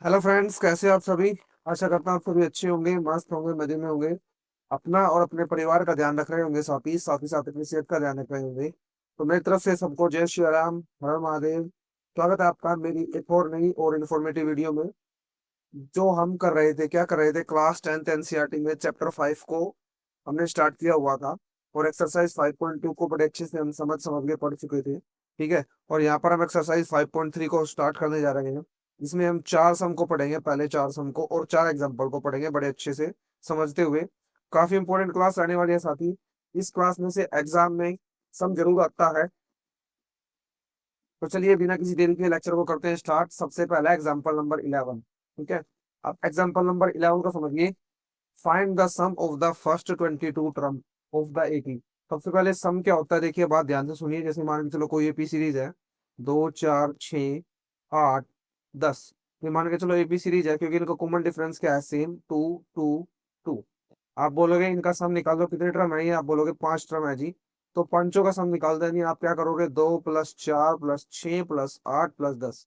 Hello friends, कैसे हैं आप सभी। आशा करता हूँ आप सभी अच्छे होंगे, मस्त होंगे, मजे में होंगे। अपना और अपने परिवार का ध्यान रख रहे होंगे, साथ ही साथ अपनी सेहत का ध्यान रख रहे होंगे। तो मेरी तरफ से सबको जय श्री राम, हर हर महादेव। स्वागत है आपका मेरी एक और नई और इन्फॉर्मेटिव वीडियो में। जो हम कर रहे थे, क्या कर रहे थे, क्लास 10th एनसीईआरटी में चैप्टर 5 को हमने स्टार्ट किया हुआ था। और एक्सरसाइज 5.2 को बड़े अच्छे से हम समझ समझ के पढ़ चुके थे। ठीक है। और यहाँ पर हम एक्सरसाइज 5.3 को स्टार्ट करने जा रहे हैं, जिसमें हम चार सम को पढ़ेंगे, पहले चार सम को और चार एग्जाम्पल को पढ़ेंगे बड़े अच्छे से समझते हुए। काफी इंपॉर्टेंट क्लास रहने वाली है साथी। इस क्लास में से एग्जाम में सम जरूर आता है। तो चलिए बिना किसी देरी के लेक्चर को करते हैं स्टार्ट। सबसे पहला एग्जाम्पल नंबर 11। ठीक है। अब एग्जाम्पल नंबर 11 को समझिए। Find the sum of the first 22 term of the AT. सबसे पहले सम क्या होता है, देखिए बात ध्यान से सुनिए। जैसे मान के चलो कोई एपी सीरीज है, 2 4 6 8 10। ये मान के चलो एपी सीरीज है, क्योंकि इनका कॉमन डिफरेंस क्या है, सेम 2 2 2। आप बोलोगे इनका सम निकाल दो, कितने टर्म है ये, आप बोलोगे 5 टर्म है जी। तो पांचों का सम निकाल देनी, आप क्या करोगे, 2 + 4 + 6 + 8 + 10।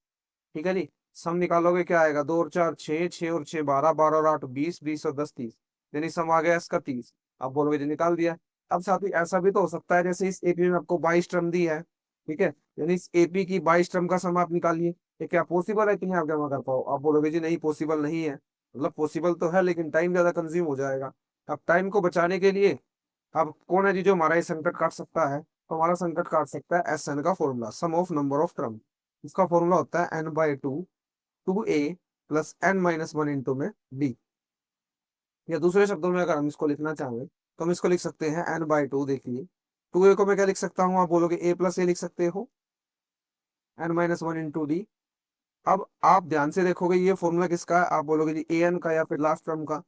ठीक है जी। सम निकालोगे क्या आएगा, 2 और 4 6, 6 और 6 12, 12 और 8 20, 20 और 10 30। यानी सम आ गया इसका 30। आप बोलोगे जी निकाल दिया। अब साथ ही ऐसा भी तो हो सकता है, जैसे इस एपी में आपको 22 टर्म दी है। ठीक है। यानी इस एपी की 22 टर्म का सम आप निकालिए। ये क्या पॉसिबल है कि नहीं आप जमा कर पाओ, आप बोलोगे जी नहीं पॉसिबल नहीं है। मतलब पॉसिबल तो है, लेकिन टाइम ज्यादा कंज्यूम हो जाएगा। अब टाइम को बचाने के लिए अब कौन है जी जो हमारा ये संकट काट सकता है, तो हमारा संकट काट सकता है एस एन का formula, sum of number of term. इसका फॉर्मूला होता है n/2 2a + n - 1 इंटू में b। या दूसरे शब्दों में अगर हम इसको लिखना चाहें तो हम इसको लिख सकते हैं n/2। देखिए 2a को मैं क्या लिख सकता हूँ, आप बोलोगे a + a लिख सकते हो, n - 1 इंटू डी। अब आप ध्यान से देखोगे ये फॉर्मूला किसका है, आप बोलोगे जी ए एन का या फिर लास्ट टर्म का।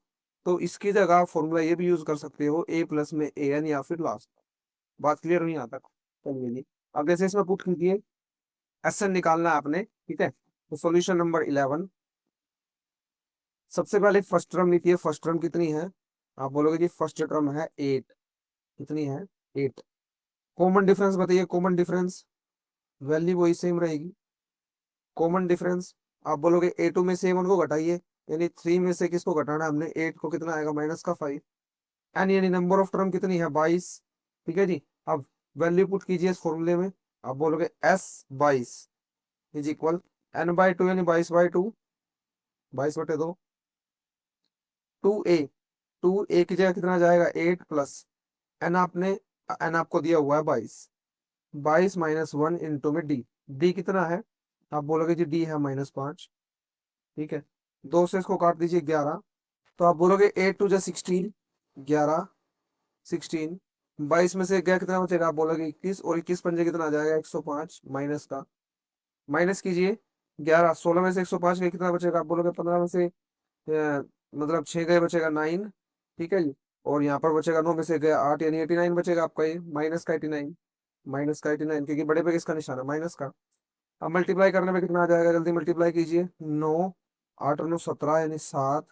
तो इसकी जगह आप फॉर्मूला ये भी यूज कर सकते हो, a प्लस में ए एन या फिर लास्ट। बात क्लियर हुई यहाँ तक। चलिए जी। अब जैसे इसमें पुट कीजिए, एस एन निकालना है आपने। ठीक है। तो सॉल्यूशन नंबर 11। सबसे पहले फर्स्ट टर्म लिखिए, फर्स्ट टर्म कितनी है, आप बोलोगे जी फर्स्ट टर्म है 8। कितनी है, 8। कॉमन डिफरेंस बताइए, कॉमन डिफरेंस वैल्यू वही सेम रहेगी। कॉमन डिफरेंस आप बोलोगे A2 में से 1 को घटाइए, यानी 3 में से किसको घटाना है हमने, 8 को, कितना आएगा, -5। एन यानी नंबर ऑफ टर्म कितनी है, 22। ठीक है जी। अब वैल्यू पुट कीजिए इस फॉर्मूले में, आप बोलोगे S22 इज इक्वल n/2 यानी 22/2, 22/2। 2a, 2a की जगह कितना जाएगा, 8 प्लस एन आपने, एन आपको दिया हुआ है 22, 22 - 1 इंटू में डी। डी कितना है, आप बोलोगे जी डी है -5। ठीक है। 2 से इसको काट दीजिए 11। तो आप बोलोगे 8 2 16, 11 16। 22 में से गया कितना बचेगा, आप बोलोगे 21, और 21 पंजे कितना आ जाएगा, 105 माइनस का। माइनस कीजिए 11, 16 में से 105 गए कितना बचेगा, आप बोलोगे 15 में से मतलब 6 गए, बचेगा 9। ठीक है जी। और यहाँ पर बचेगा 9 में से गया 8, यानी 89 बचेगा आपका, ये माइनस का 89। माइनस का 89, क्योंकि बड़े पे किसका निशान है, माइनस का। अब मल्टीप्लाई करने में कितना आ जाएगा, जल्दी मल्टीप्लाई कीजिए। 9 8 और 9 17, यानी 7।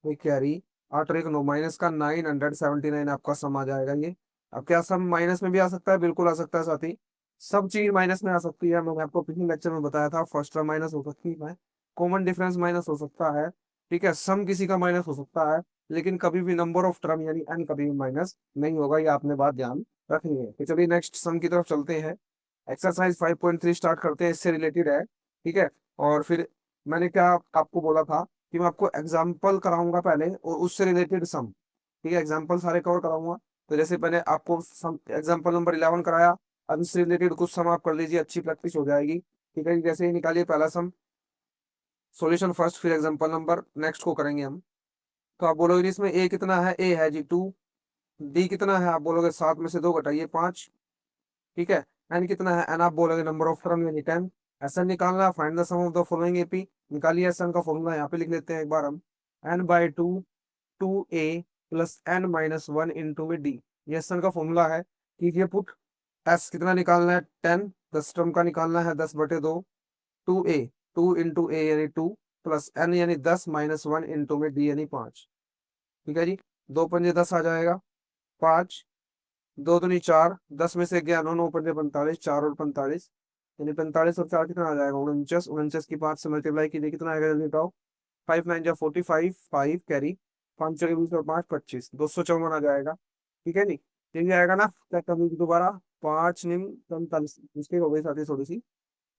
ये कैरी 8 और 1 9, माइनस का 979 आपका सम आ जाएगा ये। अब क्या सम माइनस में भी आ सकता है, बिल्कुल आ सकता है साथी। सब चीज माइनस में आ सकती है, मैंने आपको पिछले लेक्चर में बताया था। फर्स्ट टर्म माइनस हो सकती है, कॉमन डिफरेंस माइनस हो सकता है। ठीक है। सम किसी का माइनस हो सकता है, लेकिन कभी भी नंबर ऑफ टर्म यानी एन कभी भी माइनस नहीं होगा, ये आपने बात ध्यान रखनी है। तो चलिए नेक्स्ट सम की तरफ चलते हैं। एक्सरसाइज 5.3 स्टार्ट करते हैं, इससे रिलेटेड है। ठीक है। और फिर मैंने क्या आपको बोला था कि मैं आपको एग्जाम्पल कराऊंगा पहले, और उससे रिलेटेड सम। ठीक है। एग्जाम्पल सारे कवर कराऊंगा। तो जैसे मैंने आपको सम एग्जाम्पल नंबर 11 कराया, अब इससे रिलेटेड कुछ सम आप कर लीजिए, अच्छी प्रैक्टिस हो जाएगी। ठीक है। जैसे ही निकालिए पहला सम, सॉल्यूशन फर्स्ट, फिर एग्जाम्पल नंबर नेक्स्ट को करेंगे हम। तो आप बोलोगे जी इसमें ए कितना है, ए है जी 2। डी कितना है, आप बोलोगे 7 में से 2 घटाइए 5। ठीक है। एन कितना है, एन आप बोलोगे नंबर ऑफ टर्म यानी 10। एस एन निकालना है, find the sum of the following AP. निकालिए एस एन का फॉर्मूला, यहाँ पे लिख लेते हैं एक बार हम। n/2 2a + n - 1 इंटू में डी। ये एस एन का फॉर्मूला है। कीजिए पुट। एस कितना निकालना है, 10, 10 टर्म का निकालना है, 10/2। 2a, 2 इंटू ए यानी 2, प्लस एन यानी 10 - 1 इंटू में डी यानी 5। ठीक है जी। 2 पंजे 10 आ जाएगा, 5, 2 दूनी 4, 10 में से गया 9, 9 पंजे 45, 4 और 45, यानी 45 और 4 कितना आ जाएगा, 49। 49 की 5 से मल्टीप्लाई कीजिए, कितना आएगा जल्दी बताओ, 5 9 जा 45, 5 कैरी, 5 और 5 25, 254 आ जाएगा। ठीक है नहीं, ठीक आएगा ना, क्या कभी दोबारा, 5 निम 45, मिस्टेक हो गई साथी थोड़ी सी,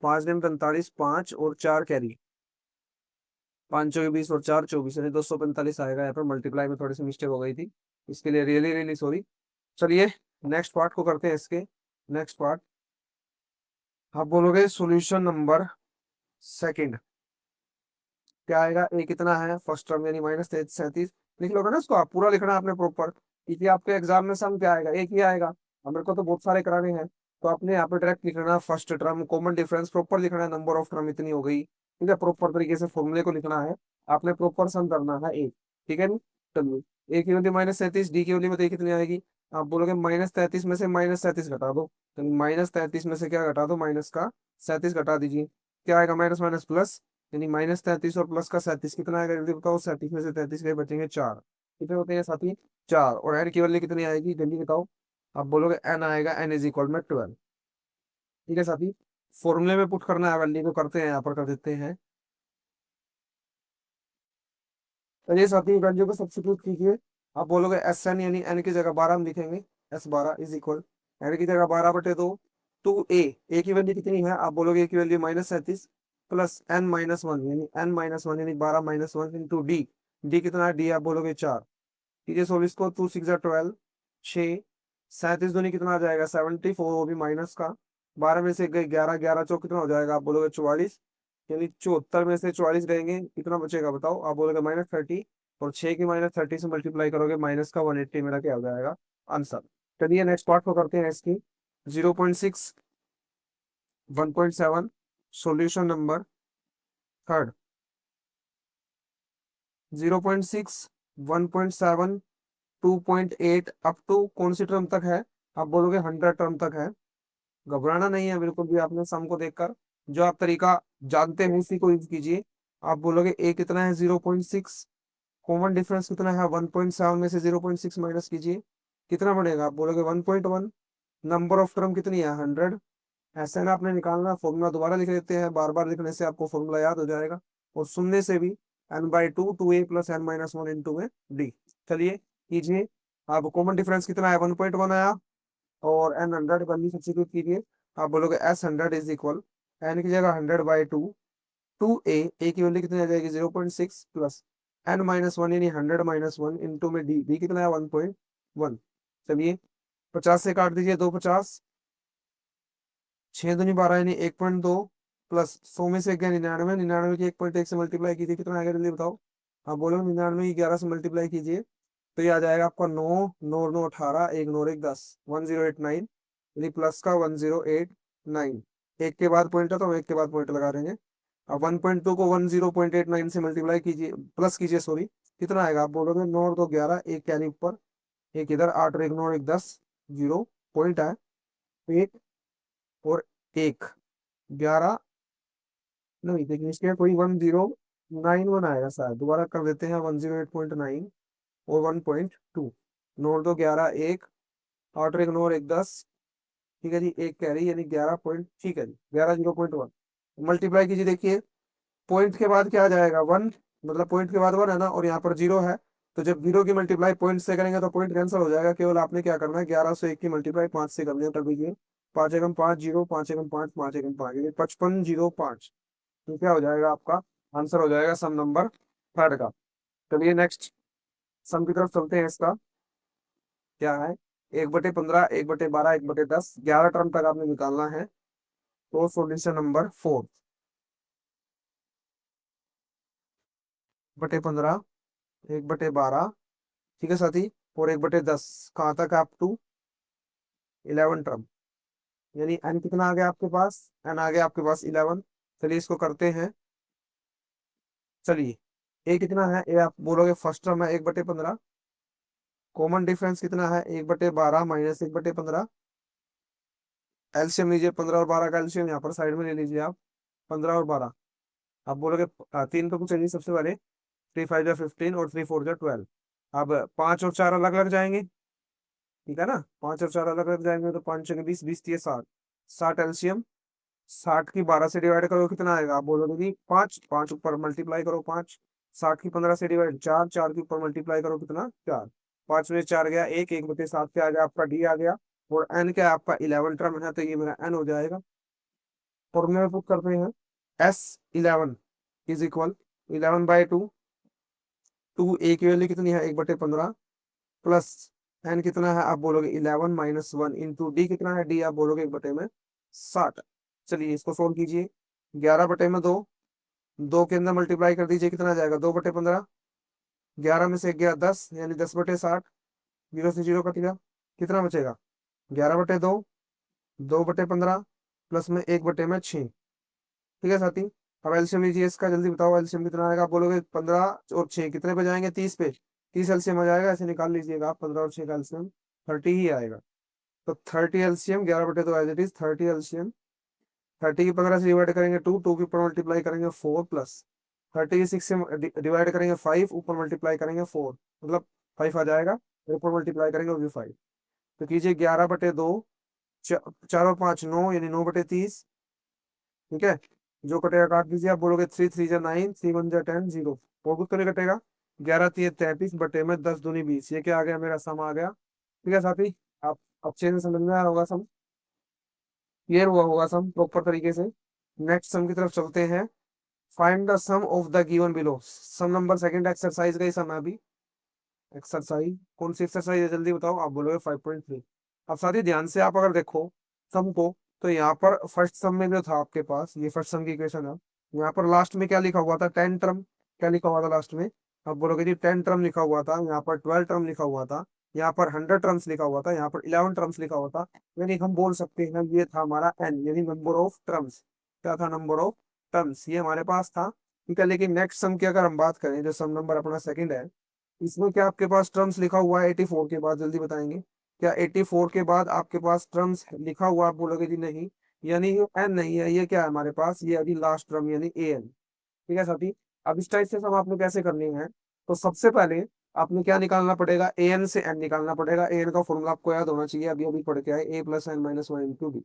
5 निम 45, 5 और 4 कैरी, 5 24 और 4 24, यानी 245 आएगा। यहाँ पर मल्टीप्लाई में थोड़ी सी मिस्टेक हो गई थी, इसके लिए रियली रियली सॉरी। चलिए नेक्स्ट पार्ट को करते हैं इसके। नेक्स्ट पार्ट, आप बोलोगे सॉल्यूशन नंबर सेकंड, क्या आएगा, ए कितना है फर्स्ट टर्म यानी -37, लिख लोगे ना इसको, आप पूरा लिखना है आपने प्रॉपर, क्योंकि आपके एग्जाम में सम क्या आएगा, एक ही आएगा। अब मेरे को तो बहुत सारे कराने हैं, तो आपने यहाँ पे डायरेक्ट लिखना first term common difference proper लिखना है, नंबर ऑफ टर्म इतनी हो गई, ठीक है, प्रॉपर तरीके से फॉर्मूले को लिखना है, आपने प्रॉपर सम करना है एक। ठीक है नी, चलिए ए की वैल्यू -37, डी की वैल्यू बताइए कितनी आएगी। आप बोलोगे -33 में से -37 घटा दो, तो -33 में से क्या घटा दो, माइनस का 37 घटा दीजिए, क्या आएगा, माइनस माइनस प्लस, यानी -33 और प्लस का 37 कितना आएगा जल्दी बताओ, 37 में से 33 गए बचेंगे 4, कितने होते हैं साथी, 4, और एन की वैल्यू कितनी आएगी जल्दी बताओ। आप बोलोगे एन आएगा, एन इज इक्वल में 12। ठीक है साथी, फॉर्मूले में पुट करना है वैल्यू को, करते हैं यहाँ पर कर देते हैं। तो ये साथी वैल्यू को सब्स्टिट्यूट कीजिए। आप बोलोगे एस एन यानी एन की जगह 12 हम लिखेंगे, S12 इज इक्वल, एन की जगह 12/2, टू ए की वैल्यू कितनी है, आप बोलोगे ए की वैल्यू -37 प्लस n-1, यानी n-1 यानी 12 - 1 इंटू डी, डी कितना है, डी आप बोलोगे 4, कीजिए सोल्व इसको, 2 6 12, 6, 37 दूनी कितना आ जाएगा 74, वो भी माइनस का, 12 में से गए 11, 11 चौक कितना हो जाएगा, आप बोलोगे 44, यानी 74 में से 44 रहेंगे, कितना बचेगा बताओ, आप बोलोगे -30, और 6 की -30 से मल्टीप्लाई करोगे, माइनस का 180 मेरा क्या हो जाएगा आंसर। चलिए नेक्स्ट पार्ट को करते हैं इसकी। 0.6, 1.7, solution number third. 0.6, 1.7, 2.8 up to कौन सी टर्म तक है, आप बोलोगे 100 टर्म तक है। घबराना नहीं है बिल्कुल भी, आपने सम को देखकर जो आप तरीका जानते हैं उसी को यूज कीजिए। आप बोलोगे ए कितना है 0.6, कॉमन डिफरेंस कितना है 1.7 में से 0.6 माइनस कीजिए, कितना बनेगा, आप बोलोगे 1.1, नंबर ऑफ टर्म कितनी है 100, ऐसे ना आपने निकालना, फॉर्मूला दोबारा लिख लेते हैं, बार बार लिखने से आपको फॉर्मूला याद हो जाएगा, और सुनने से भी, n/2 2a plus n-1 into में डी। चलिए कीजिए, आप कॉमन डिफरेंस कितना है 1.1 आया, और n 100 वैल्यू सब्स्टिट्यूट कीजिए। आप बोलोगे S100 इज इक्वल, एन की जगह 100/2, टू ए की वैल्यू कितनी आ जाएगी 0.6 प्लस n-1 यानी 100 - 1 इंटू में डी, डी कितना है 1.1। चलिए 50 से काट दीजिए, 2 50, 6 दूनी 12 यानी 1.2, प्लस 100 में से गया 99, 99 की 1.1 से मल्टीप्लाई कीजिए, कितना आएगा जल्दी बताओ। आप बोलो 99 की 11 से मल्टीप्लाई कीजिए, तो ये आ जाएगा आपका 9, 9 9 18, 1 9 1 10, 1089, यानी प्लस का 1089, एक के बाद पॉइंट है तो हम एक के बाद पॉइंट लगा देंगे। अब 1.2 को 10.89 से मल्टीप्लाई कीजिए, प्लस कीजिए सॉरी, कितना आएगा, आप बोलोगे 9 और 2 11, एक कैरी ऊपर, एक इधर, 8 और 1 9 और 1 10, जीरो पॉइंट है, एक और एक 11, नहीं देखिए इसके कोई 1091 आएगा शायद, दोबारा कर देते हैं 108.9 और 1.2, 9 2 11, एक, 8 और 1 9 और 1 10, ठीक है जी, एक कैरी यानी 11 पॉइंट, ठीक है जी 11 0.1, मल्टीप्लाई कीजिए, देखिए पॉइंट के बाद क्या आ जाएगा 1, मतलब पॉइंट के बाद 1 है ना, और यहाँ पर 0 है, तो जब 0 की मल्टीप्लाई पॉइंट से करेंगे तो पॉइंट कैंसिल हो जाएगा, केवल आपने क्या करना है 11 से 1 की मल्टीप्लाई 5 से करनी है, कर दीजिए, 5 एकम 5 0, 5 एकम 5, 5 एकम 5, 5505, तो क्या हो जाएगा आपका आंसर, हो जाएगा सम नंबर थर्ड का। चलिए नेक्स्ट सम की तरफ चलते हैं, इसका क्या है, 1/15, 1/12, 1/10, 11 टर्म तक आपने निकालना है, तो सॉल्यूशन नंबर फोर्थ, 1/15, 1/12, ठीक है साथी, और 1/10, कहाँ तक, अप टू 11 टर्म, यानी एन कितना आ गया आपके पास, एन आ गया आपके पास 11। चलिए इसको करते हैं। चलिए ए कितना है, ए आप बोलोगे फर्स्ट टर्म है 1/15, कॉमन डिफरेंस कितना है 1/12 माइनस 1/15, एलसीएम लीजिए, 15 और 12 का एलसीएम यहाँ पर साइड में ले लीजिए आप, 15 और 12, आप बोलोगे तीन तो कुछ नहीं, सबसे पहले 3 5 जा 15 और 3 4 जा 12, अब 5 और 4 अलग अलग जाएंगे, ठीक है ना, 5 और 4 अलग अलग जाएंगे, तो 5 6 20, 20 60, 60 एलसीएम, 60 की 12 से डिवाइड करो कितना आएगा, आप बोलोगे कि 5, 5 ऊपर मल्टीप्लाई करो 5, 60 की 15 से डिवाइड, 4, 4 के ऊपर मल्टीप्लाई करो कितना, 4, 5 में 4 गया, 1/7 पे आ गया आपका डी आ गया, और एन क्या है आपका 11 टर्म है, तो ये मेरा एन हो जाएगा। फॉर्मूले में पुट करते हैं, S11 इज इक्वल 11/2, 2 ए की वैल्यू कितनी है 1/15, प्लस एन कितना है आप बोलोगे 11 माइनस 1 इंटू डी कितना है, डी आप बोलोगे 1/60। चलिए इसको सोल्व कीजिए, 11/2, 2 के अंदर मल्टीप्लाई कर दीजिए, कितना आ जाएगा 2/15, 11 में से गया 10 यानी 10/60, जीरो से जीरो कट गया, कितना बचेगा 11/2, 2/15 प्लस में 1/6। ठीक है साथी, अब एलसीएम लीजिए इसका, जल्दी बताओ एलसीएम कितना आएगा, आप बोलोगे 15 और 6 कितने पे जाएंगे 30 पे, 30 एलसीएम आ जाएगा, ऐसे निकाल लीजिएगा आप, 15 और 6 का एलसीएम 30 ही आएगा। तो 30 LCM 11/2 as it is 30 LCM, 30 की 15 से डिवाइड करेंगे 2, 2 के ऊपर मल्टीप्लाई करेंगे 4, प्लस 30 की 6 से डिवाइड करेंगे 5, ऊपर मल्टीप्लाई करेंगे 4, मतलब 5 आ जाएगा, ऊपर मल्टीप्लाई करेंगे वो भी 5। तो कीजिए 11/2, 4 और 5 9 यानी 9/30। ठीक है, जो कटेगा काट दीजिए, आप बोलोगे 3 3 जा 9, 3 1 जा 10, 0, और कुछ तो नहीं कटेगा, 11 3 33 बटे में 10 दूनी 20, ये क्या आ गया मेरा सम आ गया। ठीक है साथी, आप अच्छे से समझ में आया होगा सम, क्लियर हुआ होगा सम प्रॉपर तरीके से। नेक्स्ट सम की तरफ चलते हैं, find the sum of the given below, sum number second exercise का ही सम है अभी। एक्सरसाइज कौन सी एक्सरसाइज है जल्दी बताओ, आप बोलोगे 5.3। अब साथी ध्यान से आप अगर देखो सम को, तो यहाँ पर फर्स्ट सम में जो था आपके पास, ये फर्स्ट सम की इक्वेशन है, यहाँ पर लास्ट में क्या लिखा हुआ था 10 टर्म, क्या लिखा हुआ था लास्ट में, आप बोलोगे जी 10 टर्म लिखा हुआ था, यहाँ पर 12 टर्म लिखा हुआ था, यहाँ पर 100 टर्म्स लिखा हुआ था, यहाँ पर 11 टर्म्स लिखा हुआ था, यानी हम बोल सकते हैं ये था हमारा एन, यानी नंबर ऑफ टर्म्स, क्या था नंबर ऑफ टर्म्स, ये हमारे पास था। ठीक है, लेकिन नेक्स्ट सम की अगर हम बात करें, जो सम नंबर अपना सेकंड है, इसमें क्या आपके पास टर्म्स लिखा हुआ है 84 के बाद, जल्दी बताएंगे क्या 84 के बाद आपके पास टर्म्स लिखा हुआ, आप बोलोगे जी नहीं, यानी ये एन नहीं है, ये क्या है हमारे पास, ये अभी लास्ट टर्म यानी ए एन। ठीक है साथी, अब इस टाइप से सब आपने कैसे करनी है, तो सबसे पहले आपने क्या निकालना पड़ेगा, ए एन से एन निकालना पड़ेगा, ए एन का फॉर्मूला आपको याद होना चाहिए, अभी अभी पढ़ के आए, A+N-1 इंटू बी,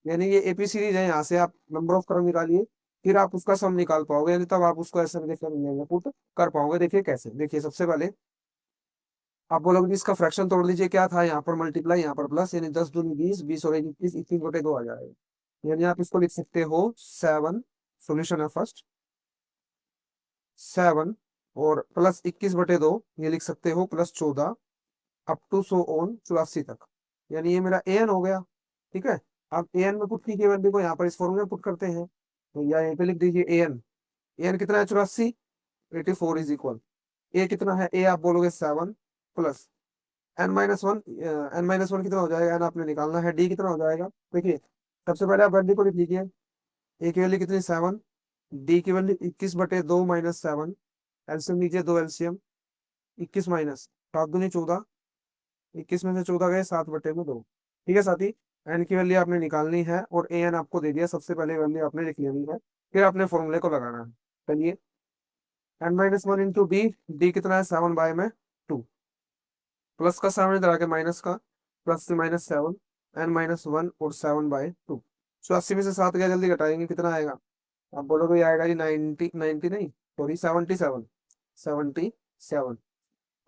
यानी ये एपी सीरीज है, यहाँ से आप नंबर ऑफ टर्म निकालिए, फिर आप उसका सम निकाल पाओगे, यानी तब आप उसको ऐसे पुट कर पाओगे। देखिए कैसे, देखिए सबसे पहले आप बोलोगे इसका फ्रैक्शन तोड़ लीजिए, क्या था यहाँ पर मल्टीप्लाई यहाँ पर प्लस, यानी 10 दूनी 20, 20 और 21, 21/2 आ जाएगा, यानी आप इसको लिख सकते हो 7, सोल्यूशन है फर्स्ट 7, और प्लस 21/2 ये लिख सकते हो plus 14, up to so on 84 तक, यानी ये मेरा एन हो गया। ठीक है, अब एन में पुट कीजिए वैल्यू को, यहाँ पर इस फॉर्मूले में पुट करते हैं, तो या यहीं पे लिख दीजिए एन, एन कितना है 84, 84 इज इक्वल, ए कितना है, ए आप बोलोगे 7, प्लस N-1, N-1 कितना हो जाएगा, एन आपने निकालना है, डी कितना हो जाएगा, देखिए सबसे पहले आप वैल्यू को लिख लीजिए, ए की वैल्यू कितनी 7, डी की वैल्यू 21/2 माइनस 7, एलसीएम लीजिए, 2 एलसीएम, 21 माइनस 7 दूनी 14, 21 में से 14 गए 7/2। ठीक है साथी, एन की वैल्यू आपने निकालनी है, और ए एन आपको दे दिया, सबसे पहले वैल्यू आपने लिख लेनी है, फिर आपने फॉर्मूले को लगाना है। चलिए N-1 इंटू बी, डी कितना है 7/2, प्लस का 7 इधर आके माइनस का, प्लस से -7, N-1 और 7/2, 84 में से 7 गया, जल्दी घटाएंगे कितना आएगा, आप बोलोगे ये आएगा जी 90, 90 नहीं सॉरी 77, 77।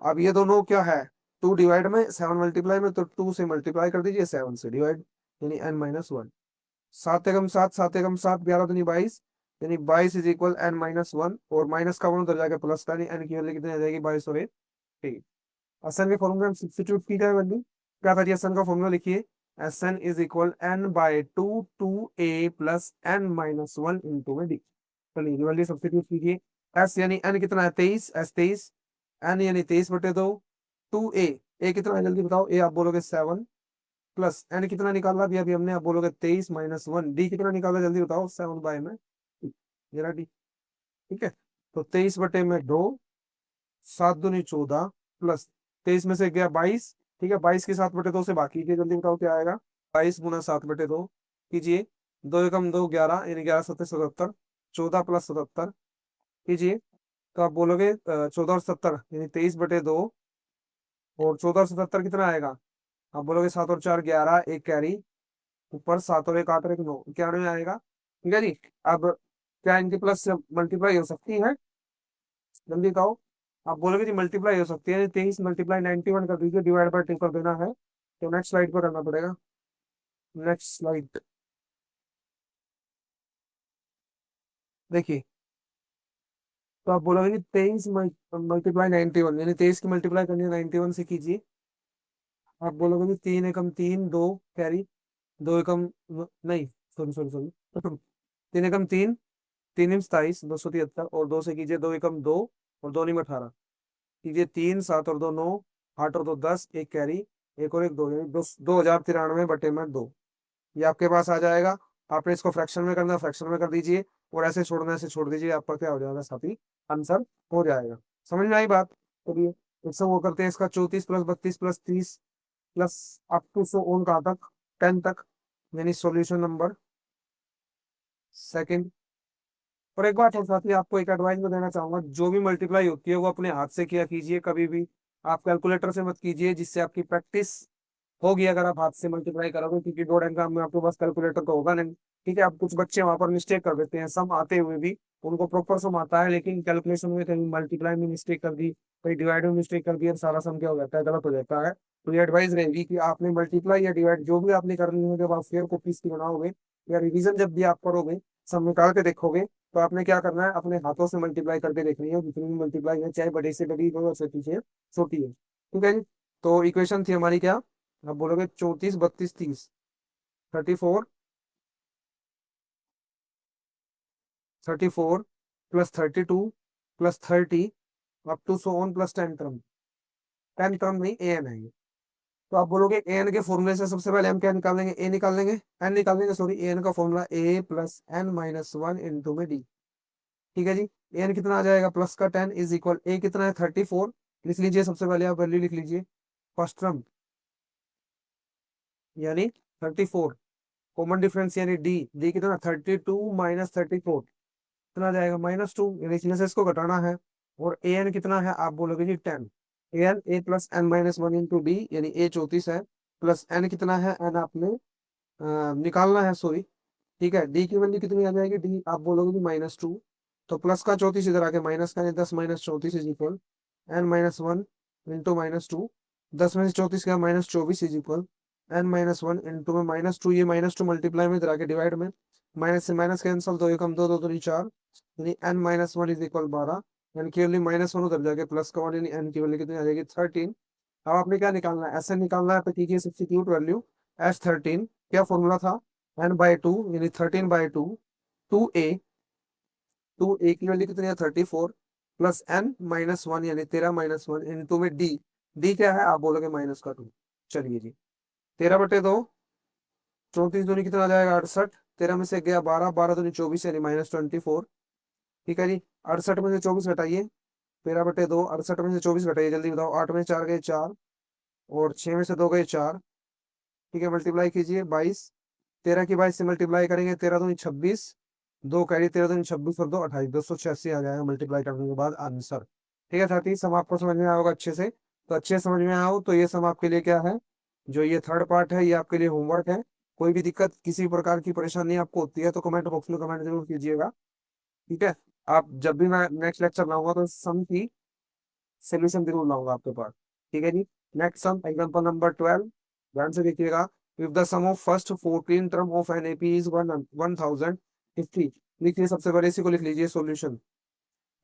अब ये दोनों क्या है, 2 डिवाइड में 7 मल्टीप्लाई में, तो 2 से मल्टीप्लाई कर दीजिए, 7 से डिवाइड, यानी N-1, 7 एकम 7, 7 एकम 7, 11 दूनी 22, यानी 22 इज इक्वल N-1, और माइनस का 1 उधर जाके प्लस का, यानी एन की वैल्यू कितनी आ जाएगी 22 और 1, ठीक। एसएन के फॉर्मूला में सब्स्टिट्यूट की जाए वैल्यू, क्या था जी एसएन का फॉर्मूला लिखिए, SN is equal N/2 2a plus N-1 into में डी। चलिए वैल्यू सब्स्टिट्यूट कीजिए, एस यानी एन कितना है 23, एस 23, एन यानी 23/2, 2a, ए कितना है जल्दी बताओ, ए आप बोलोगे 7, प्लस एन कितना निकाला अभी अभी हमने, आप बोलोगे 23 माइनस 1, डी कितना निकाला जल्दी बताओ 7 में, मेरा डी। ठीक है, तो 23/2, 7 दूनी 14, प्लस 23 में से गया 22, ठीक है 22 के 7/2 से बाकी के, जल्दी बताओ क्या आएगा, 22 × 7/2 कीजिए, 2 एकम 2 11, यानी 11×7 = 77, 14 प्लस 77 कीजिए, तो आप बोलोगे 14 और 70 यानी 23/2, और 14 और 77 कितना आएगा, आप बोलोगे 7 और 4 11, एक कैरी, ऊपर 7 और 1 8 और 1 9, 91 आएगा। ठीक है जी, अब क्या इनकी प्लस मल्टीप्लाई हो सकती है, जल्दी बताओ। आप बोलोगे जी मल्टीप्लाई हो सकती है, 23 मल्टीप्लाई 91 कर दीजिए, डिवाइड बाय 2 कर देना है, तो नेक्स्ट स्लाइड पर करना पड़ेगा। नेक्स्ट स्लाइड देखिए। तो आप बोलोगे कि 23 मल्टीप्लाई 91, यानी 23 की मल्टीप्लाई करनी है 91 से कीजिए। आप बोलोगे कि 3 एकम 3, 2 कैरी, 2 एकम नहीं, सॉरी सॉरी सॉरी 3 एकम 3, 3 × 27 273, और 2 से कीजिए 2 एकम 2, और 2 × 18 कीजिए 3 7 और 2 9, 8 और 2 10, एक कैरी, एक और एक दो, यानी 2093/2। ये आपके पास आ जाएगा। आपने इसको फ्रैक्शन में करना है, फ्रैक्शन में कर दीजिए, और ऐसे छोड़ना है, ऐसे छोड़ दीजिए, आपका क्या हो जाएगा साथी, आंसर हो जाएगा। समझ में आई बात? चलिए एक सब वो करते हैं, इसका 34 + 32 + 30 plus up to so on कहाँ तक, 10 तक, यानी सॉल्यूशन नंबर सेकंड। और एक बात और साथी, आपको एक एडवाइस में देना चाहूंगा, जो भी मल्टीप्लाई होती है वो अपने हाथ से किया कीजिए, कभी भी आप कैलकुलेटर से मत कीजिए, जिससे आपकी प्रैक्टिस होगी अगर आप हाथ से मल्टीप्लाई करोगे, क्योंकि बोर्ड एग्जाम में आपके पास कैलकुलेटर तो होगा नहीं। ठीक है, अब कुछ बच्चे वहां पर मिस्टेक कर देते हैं, सम आते हुए भी, उनको प्रॉपर सम आता है, लेकिन कैलकुलेशन में कहीं मल्टीप्लाई में मिस्टेक कर दी, कहीं डिवाइड में मिस्टेक कर दी, और सारा सम क्या हो जाता है, गलत हो जाता है। तो ये एडवाइस रहेगी कि आपने मल्टीप्लाई या डिवाइड जो भी आपने करनी है, जब आप फेयर कॉपीज की बनाओगे या रिवीजन जब भी आप करोगे, सम निकाल के देखोगे, तो आपने क्या करना है, अपने हाथों से मल्टीप्लाई करके देखनी है, जितनी भी मल्टीप्लाई है, चाहे बड़े से बड़ी हो या छोटी से छोटी है। ठीक है जी। तो इक्वेशन थी हमारी क्या, आप बोलोगे 34 32 30, 34 +32 + 30 up to so on plus 10 term, 10 term नहीं, an है ये। तो आप बोलोगे an के फॉर्मूले से सबसे पहले हम क्या निकालेंगे, a निकालेंगे, n निकालेंगे, सॉरी, an का फॉर्मूला a + n - 1 × में d। ठीक है जी। an कितना आ जाएगा, प्लस का 10 इज इक्वल, a कितना है 34, लिख लीजिए, सबसे पहले आप वैल्यू लिख लीजिए, फर्स्ट टर्म यानी 34, कॉमन डिफरेंस यानी डी, डी कितना 32 - 34, कितना आ जाएगा -2, यानी इसमें से इसको घटाना है। और ए एन कितना है, आप बोलोगे जी 10, a+n - 1 × डी, यानी ए 34 है, प्लस एन कितना है, एन आपने निकालना है, सॉरी। ठीक है, डी की वैल्यू कितनी आ जाएगी, डी आप बोलोगे जी -2, तो प्लस का 34 इधर आके माइनस का, 10 - 34 इज इक्वल n - 1 × -2, 10 में से 34 का -24 इज इक्वल n - 1 में -2, ये -2 मल्टीप्लाई में इधर आके डिवाइड में, माइनस से माइनस कैंसल, 2 एकम 2, 2 दूनी 4, यानी n - 1 इज इक्वल 12, यानी केवल -1 उधर जाके प्लस का 1, यानी n की वैल्यू कितनी आ जाएगी 13। अब आपने क्या निकालना है, ऐसे निकालना है, तो कीजिए सब्स्टिट्यूट वैल्यू, S13 क्या फॉर्मूला था, n/2 यानी 13/2, 2a, 2a की वैल्यू कितनी है 34, प्लस n - 1 यानी 13 - 1 इंटू में डी, डी क्या है, आप बोलोगे -2। चलिए जी, 13/2, 34 दूनी कितना आ जाएगा 68, 13 में से गया 12, 12 दूनी 24, यानी -24। ठीक है जी, 68 में से 24 घटाइए, 13/2, 68 में से 24 घटाइए, जल्दी बताओ, 8 में से 4 गए 4, और 6 में से 2 गए 4। ठीक है, मल्टीप्लाई कीजिए 22, 13 की 22 से मल्टीप्लाई करेंगे, 13 दूनी 26, 2 कैरी, 13 दूनी 26 और 2 28, 286 आ जाएगा मल्टीप्लाई करने के बाद आंसर। ठीक है साथी, सम आपको समझ में आया होगा अच्छे से, तो अच्छे से समझ में आया हो तो ये सम आपके लिए क्या है, जो ये थर्ड पार्ट है, ये आपके लिए होमवर्क है। कोई भी दिक्कत, किसी प्रकार की परेशानी आपको होती है, तो कमेंट बॉक्स में कमेंट जरूर कीजिएगा। ठीक है, आप जब भी मैं नेक्स्ट लेक्चर लाऊंगा, तो सम की सोल्यूशन जरूर लाऊंगा आपके पास। ठीक है जी। नेक्स्ट सम एग्जांपल नंबर 12, ध्यान से देखिएगा। If the sum of first 14 term of an AP is 1050, लिखिए, सबसे पहले इसी को लिख लीजिए सॉल्यूशन।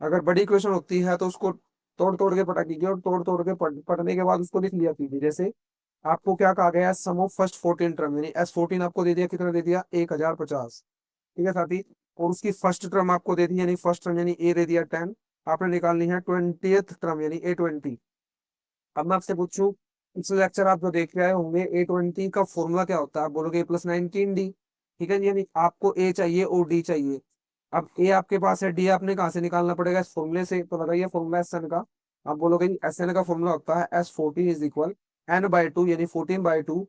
अगर बड़ी क्वेश्चन होती है तो उसको तोड़ तोड़ के पढ़ा कीजिए, और तोड़ तोड़ के पढ़ने के बाद उसको लिख लिया कीजिए। जैसे आपको क्या कहा गया है, सम ऑफ फर्स्ट 14 टर्म, यानी S14 आपको दे दिया, कितना दे दिया 1050। ठीक है साथी, और उसकी फर्स्ट टर्म आपको दे दी, यानी फर्स्ट टर्म यानी ए दे दिया 10। आपने निकालनी है 20th टर्म यानी A20। अब मैं आपसे पूछूं, पिछले लेक्चर आप जो देख रहे होंगे, A20 का फॉर्मूला क्या होता है, आप बोलोगे A + 19D। ठीक है जी, यानी आपको ए चाहिए और डी चाहिए। अब ए आपके पास है, डी आपने कहाँ से निकालना पड़ेगा, इस फॉर्मूले से, तो लगाइए फॉर्मूला SN का। आप बोलोगे SN का फॉर्मूला होता है S14 इज इक्वल n/2 यानी 14/2,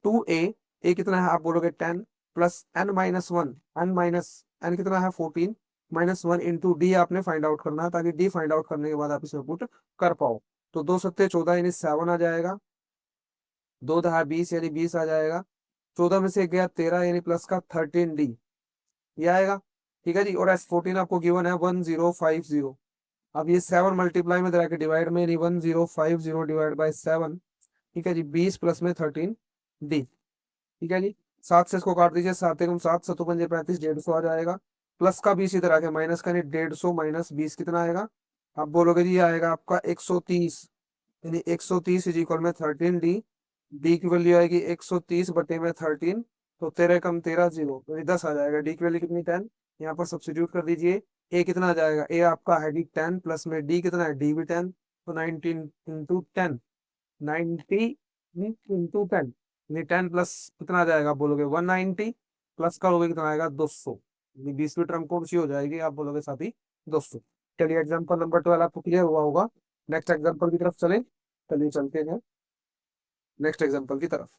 2a, कितना है, आप बोलोगे 10, प्लस n - 1, n कितना है 14, -1 इंटू डी आपने फाइंड आउट करना है, ताकि डी फाइंड आउट करने के बाद आप इसमें पुट कर पाओ। तो 2 × 7 = 14 यानी 7 आ जाएगा, 2 × 10 = 20 यानी 20 आ जाएगा, 14 में से गया 13 यानी प्लस का 13D, ये आएगा। ठीक है जी, और S14 आपको गिवन है 1050, अब ये 7 मल्टीप्लाई में जाके डिवाइड में 1050 डिवाइड बाई 7, ठीक है जी, 20 प्लस में 13 डी, ठीक है जी। 7 से इसको काट दीजिए, 7 एकम 7, 7 पंजे 35, 150 आ जाएगा। प्लस का भी इसी तरह के माइनस का, नहीं 150 माइनस 20 कितना आएगा? आप बोलोगे जी ये आएगा आपका 130, यानी 130 इज इक्वल में 13 डी। डी की वैल्यू आएगी 130 बटे में 13, तो 13 कम 13 जीरो, तो ये 10 आ जाएगा। डी की वैल्यू कितनी 10, यहाँ पर सब्स्टिट्यूट कर दीजिए। ए कितना आ जाएगा? ए आपका है डी 10 प्लस में डी कितना है? डी भी 10, तो 19 इंटू 10, 90 इंटू 10, यानी 10 प्लस कितना आ जाएगा? आप बोलोगे 190, प्लस करोगे कितना आएगा? 200, यानी 20वीं टर्म कौन सी हो जाएगी? आप बोलोगे साथी 200। चलिए एग्जाम्पल नंबर 12 आपको क्लियर हुआ होगा। नेक्स्ट एग्जाम्पल की तरफ चले, चलिए चलते हैं नेक्स्ट एग्जाम्पल की तरफ।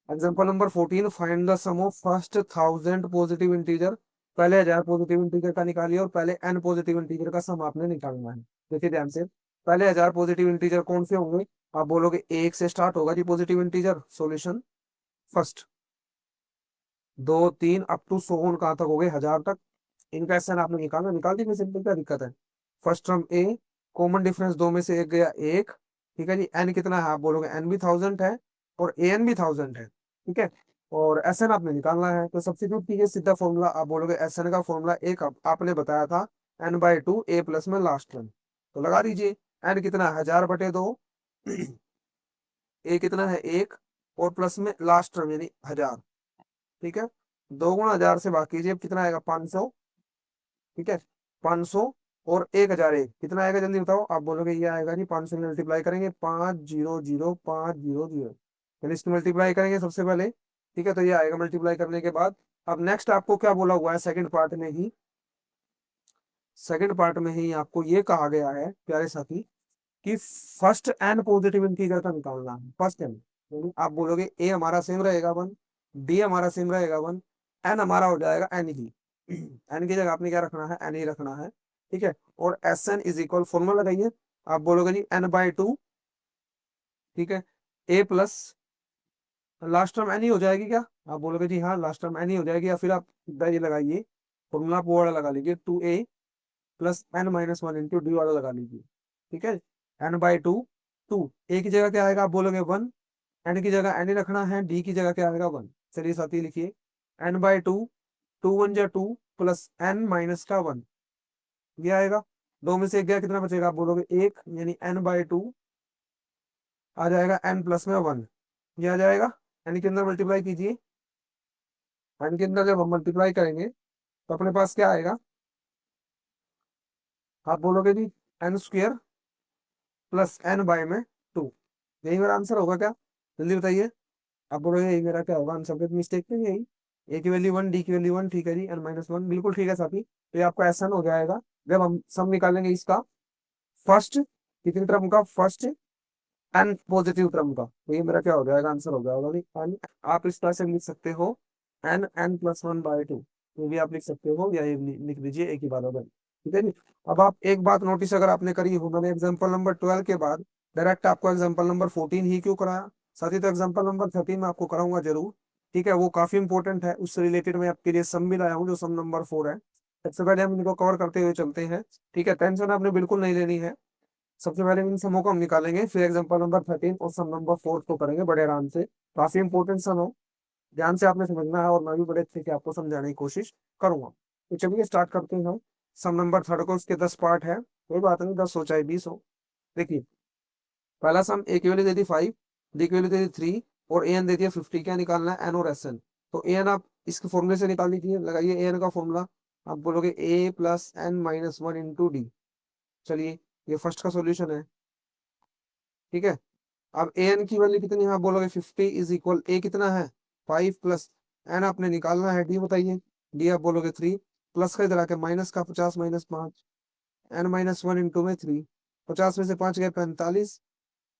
Example number 14, find the sum of first 1000 positive integer. पहले 1000 पॉजिटिव इंटीजर का निकालिए और पहले n पॉजिटिव इंटीजर का सम आपने निकालना है। देखिए ध्यान से, पहले 1000 पॉजिटिव इंटीजर कौन से होंगे? आप बोलोगे एक से स्टार्ट होगा जी positive integer. Solution first, 2 3 up to 100 कहाँ तक हो गए? 1000 तक। इनका एसन आपने निकालना, निकाल दी सिंपल, क्या दिक्कत है? फर्स्ट टर्म ए, कॉमन डिफरेंस दो में से एक गया एक, ठीक है जी। एन कितना है? आप बोलोगे एन भी 1000 है और ए एन भी 1000 है, ठीक है। और एस एन आपने निकालना है, तो सब्स्टिट्यूट कीजिए सीधा फॉर्मूला। आप बोलोगे एस एन का फॉर्मूला एक आपने बताया था N by two A plus में लास्ट टर्म, तो लगा दीजिए। एन कितना है? 1000 बटे 2, ए कितना है? एक, और प्लस में लास्ट टर्म यानी 1000, ठीक है। 2 गुणा 1000 से भाग कीजिए, कितना आएगा? 500, ठीक है। 500 और 1000 एक कितना आएगा? जल्दी बताओ। आप बोलोगे ये आएगा जी 500 में मल्टीप्लाई करेंगे 500500, यानी इसको मल्टीप्लाई करेंगे सबसे पहले, ठीक है। तो ये आएगा मल्टीप्लाई करने के बाद। अब नेक्स्ट आपको क्या बोला हुआ है? सेकंड पार्ट में ही, सेकंड पार्ट में ही आपको ये कहा गया है प्यारे साथी कि फर्स्ट एन पॉजिटिव इंटीजर का निकालना है। फर्स्ट एन, आप बोलोगे ए हमारा सेम रहेगा 1, डी हमारा सेम रहेगा 1, एन हमारा हो जाएगा एन ही। एन की जगह आपने क्या रखना है? एन ही रखना है, ठीक है। और S N is equal, formula लगाइए। आप बोलोगे जी एन बाई टू, ठीक है, A plus last term N ही हो जाएगी क्या? आप बोलोगे जी हाँ लास्ट टर्म एन ही हो जाएगी, या फिर आप सीधा ये लगाइए फॉर्मूला, आप वो वाला लगा लीजिए, 2a plus N minus one into D वाला लगा लीजिए, ठीक है। N by two, two A की जगह क्या आएगा? आप बोलोगे 1, एन की जगह एन ही रखना है, डी की जगह क्या आएगा? 1। चलिए साथी लिखिए, एन बाई टू, 2 1 जा 2 प्लस एन माइनस का 1, ये आएगा। दो में से एक गया, कितना बचेगा? आप बोलोगे एक, यानी एन बाई टू आ जाएगा एन प्लस में 1, ये आ जाएगा। एन के अंदर मल्टीप्लाई कीजिए, एन के अंदर जब हम मल्टीप्लाई करेंगे तो अपने पास क्या आएगा? आप बोलोगे जी N square plus N by में 2, यही मेरा आंसर होगा क्या? जल्दी बताइए। आप बोलोगे यही मेरा क्या होगा आंसर? पे मिस्टेक तो यही, ए की वैल्यू 1, डी की वैल्यू 1, ठीक है जी, एन माइनस 1, बिल्कुल ठीक है साथी। तो ये आपका ऐसा हो जाएगा जब हम सम निकालेंगे इसका फर्स्ट, कितनी टर्म का? फर्स्ट एन पॉजिटिव टर्म का, तो ये मेरा क्या हो जाएगा? आंसर हो जाएगा नहीं एन। आप इस तरह से लिख सकते हो N N plus one by two, ये भी आप लिख सकते हो, या ये लिख दीजिए एक ही बात होगा, ठीक है जी। अब आप एक बात नोटिस अगर आपने करी हो, मैंने एग्जाम्पल नंबर 12 के बाद डायरेक्ट आपको एग्जाम्पल नंबर 14 ही क्यों कराया? साथ ही तो एग्जाम्पल नंबर 13 में आपको कराऊंगा जरूर, ठीक है, वो काफी इंपॉर्टेंट है। उससे रिलेटेड मैं आपके लिए सम भी लाया हूँ, जो सम नंबर 4 है। सबसे पहले हम इनको कवर करते हुए चलते हैं, ठीक है। टेंशन आपने बिल्कुल नहीं लेनी है। सबसे पहले इन समों को हम निकालेंगे, फिर एग्जांपल नंबर 13 और सम नंबर 4 को करेंगे बड़े आराम से। काफी इंपॉर्टेंट सम है, ध्यान से आपने समझना है, और मैं भी बड़े अच्छे से आपको समझाने की कोशिश करूंगा। तो चलिए स्टार्ट करते हैं। सम नंबर थर्ड को, उसके 10 पार्ट है, कोई बात नहीं, 10 हो चाहे 20 हो। देखिए पहला सम, ए की वैल्यू दे दी 5, डी की वैल्यू दे दी 3, और ए एन दे दिया 50। क्या निकालना है? एन और एस एन। तो ए एन आप इसके फॉर्मूले से निकाल लीजिए, लगाइए ए एन का फॉर्मूला। आप बोलोगे A plus N minus one into D. चलिए ये फर्स्ट का सोल्यूशन है, ठीक है। अब ए एन की वैल्यू कितनी है? आप बोलोगे 50 इज इक्वल, ए कितना है? 5 प्लस एन आपने निकालना है, डी बताइए। डी आप बोलोगे 3, प्लस का इधर आके माइनस का 50 minus 5, N minus one into में 3, 50 में से 5 गए 45,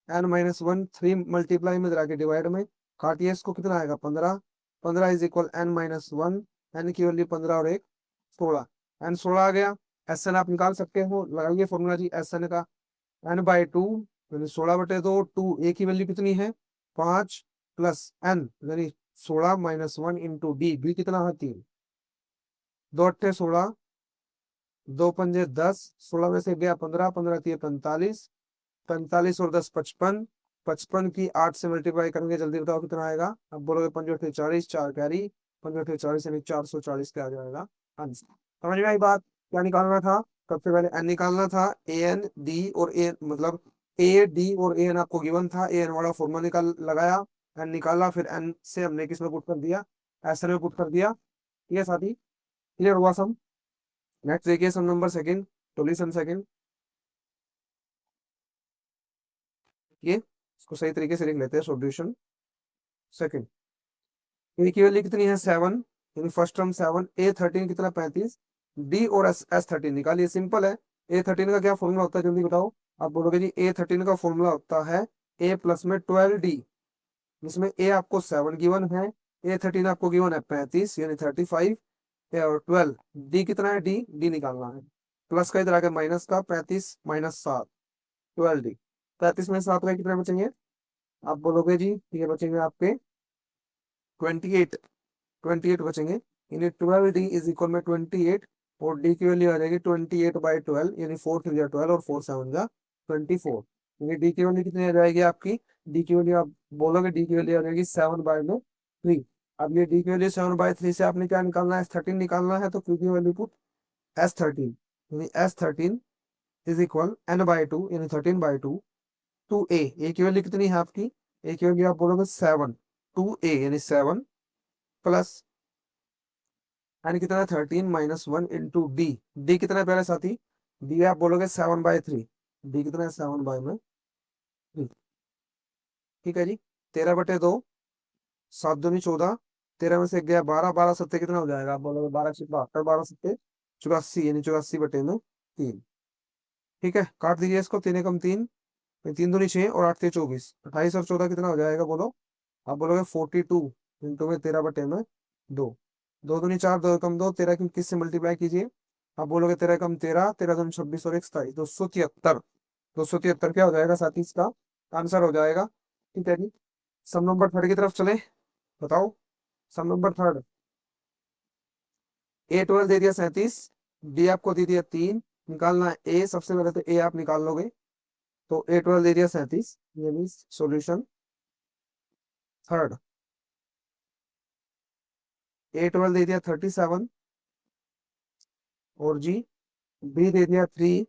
एन माइनस वन, 3 मल्टीप्लाई में इधर आके डिवाइड में काटिए इसको, कितना आएगा? 15, 15 is equal N minus one, N की वैल्यू 15 और एक 16, एन 16 आ गया। एस एन आप निकाल सकते हो, लगाइए फॉर्मूला जी एस एन का, एन बाई टू, यानी 16 बटे 2, टू ए की वैल्यू कितनी है? 5 प्लस एन, यानी 16 minus one into D, B कितना है? 3, 2 अट्ठे 16, दो पंजे 10, 16 में से गया 15, 15 दिए 45, 45 और 10 55, 55 की 8 से मल्टीप्लाई करेंगे, जल्दी बताओ कितना आएगा। अब बोलोगे 5 40, 4 कैरी, 5 40 यानी 440 का आ जाएगा आंसर। समझ में आई बात। क्या निकालना था, सबसे पहले एन निकालना था, ए एन डी और ए मतलब ए डी और ए एन आपको गिवन था, ए एन वाला फॉर्मूला निकाल लगाया, एन निकाला, फिर एन से हमने किस में पुट कर दिया, एस में पुट कर दिया। ठीक है साथी, क्लियर हुआ सम। नेक्स्ट देखिए सम नंबर सेकंड, सॉल्यूशन सेकंड। ये इसको सही तरीके से लिख लेते हैं, सॉल्यूशन सेकंड। इक्वली कितनी है 7, यानी फर्स्ट टर्म 7, ए 13 कितना 35, डी और एस 13 निकालिए, सिंपल है। ए 13 का क्या फॉर्मूला होता है जल्दी बताओ। आप बोलोगे जी ए 13 का फॉर्मूला होता है ए प्लस में 12 डी, जिसमें ए आपको 7 गिवन है, ए 13 आपको गिवन है 35 यानी 35, और 12 डी कितना है, डी डी निकालना है, प्लस का इधर आके माइनस का, 35 माइनस 7, 12 डी। 35 में 7 का कितने बचेंगे, आप बोलोगे जी ये बचेंगे आपके 28, 28 बचेंगे, यानी 12 डी इज इक्वल में 28, और डी की वैल्यू आ जाएगी 28/12, यानी 4 3 जा 12 और 4 7 जा 24, यानी डी की वैल्यू कितनी आ जाएगी आपकी, डी की वैल्यू आप बोलोगे डी की वैल्यू आ जाएगी 7/3। अब ये डी की वैल्यू 7/3 से आपने क्या निकालना है, S13 निकालना है, तो क्यू की वैल्यू पुट S13, यानी S13 इज इक्वल n/2 यानी 13/2 टू ए की वैल्यू कितनी है आपकी, ए की वैल्यू आप बोलोगे 7, 2a यानी 7 प्लस एन कितना है 13 -1 इंटू डी, डी कितना है पहले साथी, डी आप बोलोगे 7/3, डी कितना है 7/3। ठीक है जी, 13/2, 7 दूनी 14, 13 में से गया 12, 12 सत्ते कितना हो जाएगा, आप बोलोगे 12 12 सत्ते 84, यानी 84/3। ठीक है, काट दीजिए इसको, 3 एकम 3, 3 दूनी 6 और 8 3 24, 28 और 14 कितना हो जाएगा बोलो, आप बोलोगे 42 इंटू में 13/2, 2 दूनी 4, 2 एकम 2, 13 की किससे मल्टीप्लाई कीजिए, आप बोलोगे 13 एकम 13, 13 दूनी 26 और 27, 273, 273 क्या हो जाएगा साथी, इसका आंसर हो जाएगा। ठीक है जी, सम नंबर थर्ड की तरफ चले, बताओ सम नंबर थर्ड। A12 दे दिया 37, डी आपको दे दिया 3, निकालना है ए, सबसे पहले तो ए आप निकाल लोगे, तो A12 दे दिया 37, ये मीन सोल्यूशन थर्ड। A12 दे दिया 37, और जी बी दे दिया 3,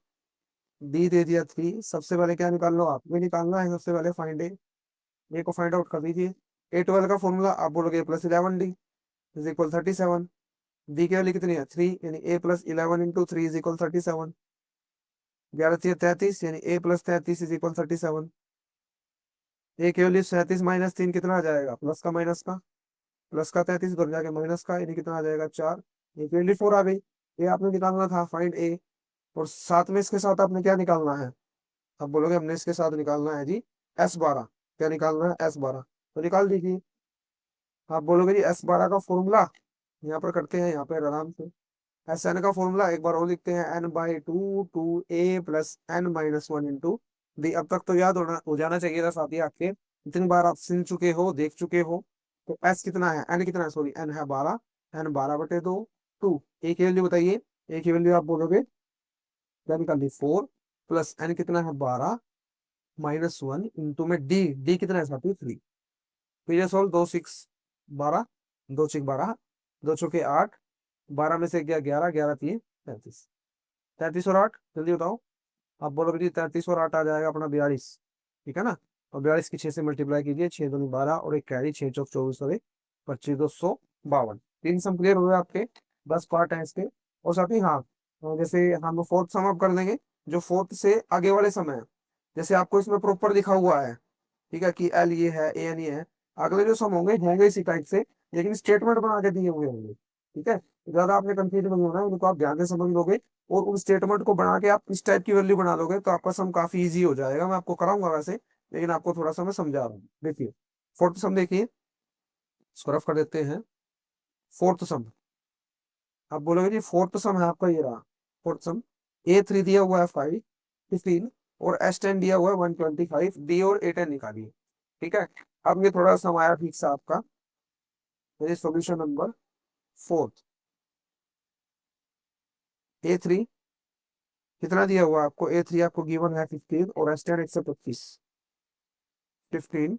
डी दे दिया 3, सबसे पहले क्या निकाल लो, आप भी निकालना है, सबसे पहले फाइंड ए को फाइंड आउट कर दीजिए। A12 का फॉर्मूला आप बोलोगे +11D इज इक्वल 37, डी की वैल्यू कितनी है 3, यानी A+11 इंटू 3 इज इक्वल 37, 11 3 33, यानी A+33 इज इक्वल 37, ए की वैल्यू 37 -3 कितना आ जाएगा, प्लस का माइनस का, प्लस का 33 घर जाके माइनस का, यानी कितना आ जाएगा 4, ये 24 आ गई। ये आपने निकालना था फाइंड ए, और साथ में इसके साथ आपने क्या निकालना है, अब बोलोगे हमने इसके साथ निकालना है जी S12, क्या निकालना है S12, तो निकाल दीजिए। आप बोलोगे जी S12 का फॉर्मूला, यहाँ पर करते हैं, यहाँ पर आराम से, एस एन का फॉर्मूला एक बार और लिखते हैं, n/2 2a plus n-1 into D. अब तक तो याद होना हो जाना चाहिए था साथी आपके, इतनी बार आप सुन चुके हो, देख चुके हो। तो s कितना है, n कितना है, सॉरी n है 12, n 12/2 टू ए की वैल्यू बताइए, ए की वैल्यू आप बोलोगे क्या निकाल दी 4, प्लस n कितना है 12 -1 इंटू में डी, डी कितना है साथी 3। फिर ये सोल्व, 2 6 12, 2 6 12, 2 चौके 8, 12 में से गया 11, 11 3 33, 33 और 8 जल्दी बताओ। आप बोलोगे जी 33 और 8 आ जाएगा अपना 42, ठीक है ना, और 42 की 6 से मल्टीप्लाई कीजिए, 6 दूनी 12 और एक कैरी, 6 चौक 24 और 1 25, 252, 3 सम क्लियर हुए आपके, 10 पार्ट है इसके। और साथ ही हाँ, जैसे हम फोर्थ सम अप कर देंगे, जो फोर्थ से आगे वाले सम है, जैसे आपको इसमें प्रॉपर लिखा हुआ है, ठीक है कि एल ये है, ए एन ये है, अगले जो सम होंगे इसी टाइप से, लेकिन स्टेटमेंट बना के दिए हुए होंगे। ठीक है, ज्यादा आपने कंफ्यूज नहीं होना है, उनको आप ध्यान से समझ लोगे, और उस स्टेटमेंट को बना के आप इस टाइप की वैल्यू बना लोगे, तो आपका सम काफी इजी हो जाएगा। मैं आपको कराऊंगा वैसे, लेकिन आपको थोड़ा सा मैं समझा रहा हूँ। देखिए फोर्थ सम देखिए, इसको रफ कर देते हैं। फोर्थ सम, आप बोलोगे जी फोर्थ सम है आपका, ये रहा फोर्थ सम। A3 दिया हुआ है 15, और S10 दिया हुआ है 125, डी और A10 निकालिए। ठीक है, अब ये थोड़ा सम आया ठीक से आपका, ये सॉल्यूशन नंबर फोर्थ। A3 कितना दिया हुआ आपको, A3 आपको गिवन है 15 और S10 125, 15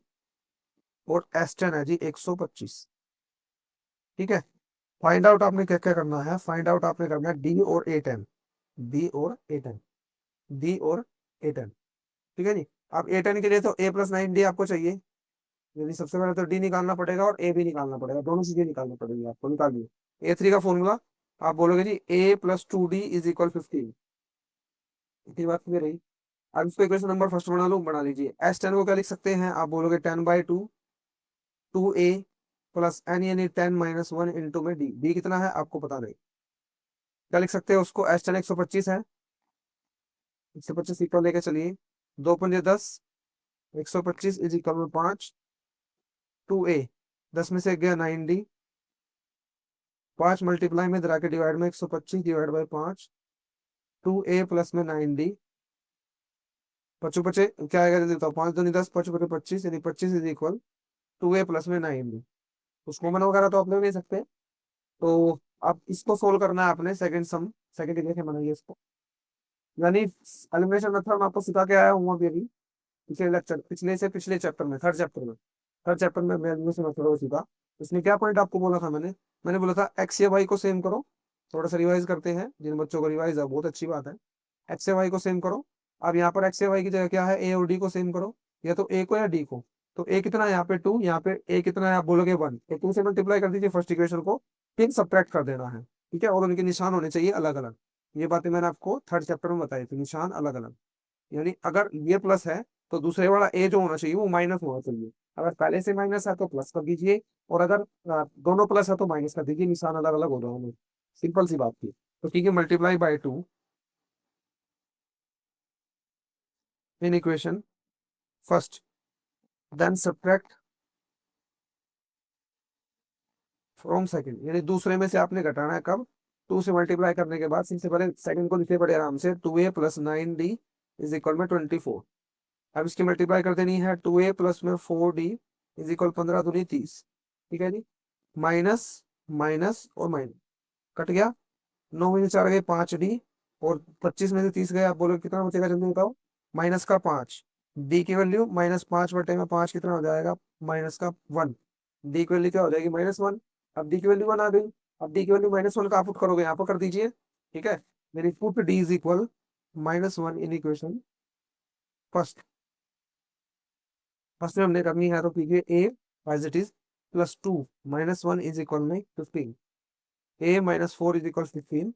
और S10 है जी 125। ठीक है, फाइंड आउट आपने क्या क्या करना है, फाइंड आउट आपने करना है D और A10, D और A10, D और A10। ठीक है जी। अब A10 के लिए तो A+9D आपको चाहिए, यानी सबसे पहले तो D निकालना पड़ेगा और A भी निकालना पड़ेगा, दोनों चीजें निकालनी पड़ेगी आपको, निकालिए। A3 का फॉर्मूला आप बोलोगे जी A+2D इज इक्वल 15, इतनी बात क्लियर रही। अब इसको इक्वेशन नंबर फर्स्ट बना लो, बना लीजिए। S10 को क्या लिख सकते हैं, आप बोलोगे 10/2 2A प्लस एन, यानी 10 - 1 इंटू में D कितना है आपको पता नहीं, क्या लिख सकते हैं उसको, S10 125 है, 125 इक्वल लेके चलिए, 2×5 = 10, 125 इज इक्वल में 5, 2A 10 में से गया 9D, 5 मल्टीप्लाई में इधर के डिवाइड में 125 डिवाइड बाई 5, 2A प्लस में 9D, पचो पचे क्या आएगा देता हूँ, 5×2 = 10, 5×5 = 25, यानी 25 इज इक्वल 2A प्लस में 9D। उसको कॉमन वगैरह तो आप ले नहीं सकते, तो अब इसको सोल्व करना है आपने, सेकंड सम, सेकंड इक्वेशन बनाइए इसको, यानी एलिमिनेशन मेथड मैं आपको सिखा के आया हूँ अभी अभी, पिछले लेक्चर, पिछले चैप्टर में, थर्ड चैप्टर में मैं एलिमिनेशन मेथड सीखा। उसमें क्या पॉइंट आपको बोला था मैंने, बोला था एक्स या वाई को सेम करो, थोड़ा सा रिवाइज करते हैं, जिन बच्चों को रिवाइज है बहुत अच्छी बात है। एक्स या वाई को सेम करो, अब यहाँ पर एक्स या वाई की जगह क्या है, ए और डी को सेम करो, या तो ए को या डी को। तो ए कितना है यहाँ पे 2, यहाँ पे ए कितना है आप बोलोगे 1, तो 2 से मल्टीप्लाई कर दीजिए फर्स्ट इक्वेशन को, फिर सब्ट्रैक्ट कर देना है। ठीक है, और उनके निशान होने चाहिए अलग अलग, ये बातें मैंने आपको थर्ड चैप्टर में बताई थी, निशान अलग अलग, यानी अगर ये प्लस है तो दूसरे वाला ए जो होना चाहिए वो माइनस होना चाहिए, अगर पहले से माइनस है तो प्लस कर दीजिए, और अगर दोनों प्लस है तो माइनस कर दीजिए, निशान अलग अलग हो दोनों में, सिंपल सी बात थी। तो ठीक है, multiply by 2 in equation first, then subtract from second, यानी दूसरे में से आपने घटाना है कब, 2 से मल्टीप्लाई करने के बाद, सबसे पहले सेकंड को लिखते पड़े आराम से, 2A plus 9D is equal में 24। अब इसकी मल्टीप्लाई कर देनी है, 2A प्लस में 4D इज इक्वल 15×2 = 30। ठीक है जी, माइनस माइनस और माइनस कट गया, 9 में से 4 गए 5D, और 25 में से 30 गए, आप बोलो कितना बचेगा जल्दी बताओ, -5। डी की वैल्यू -5/5 कितना हो जाएगा, -1। डी की वैल्यू क्या हो जाएगी, -1। अब डी की वैल्यू 1 आ गई, अब डी की वैल्यू -1 का आप पुट करोगे, यहाँ पर कर दीजिए। ठीक है, मेरी पुट डी इज इक्वल -1 इन इक्वेशन फर्स्ट, फर्स्ट में हमने करनी है तो कीजिए A as it is, +2 -1 is equal में 15, a -4 इज इक्वल 15,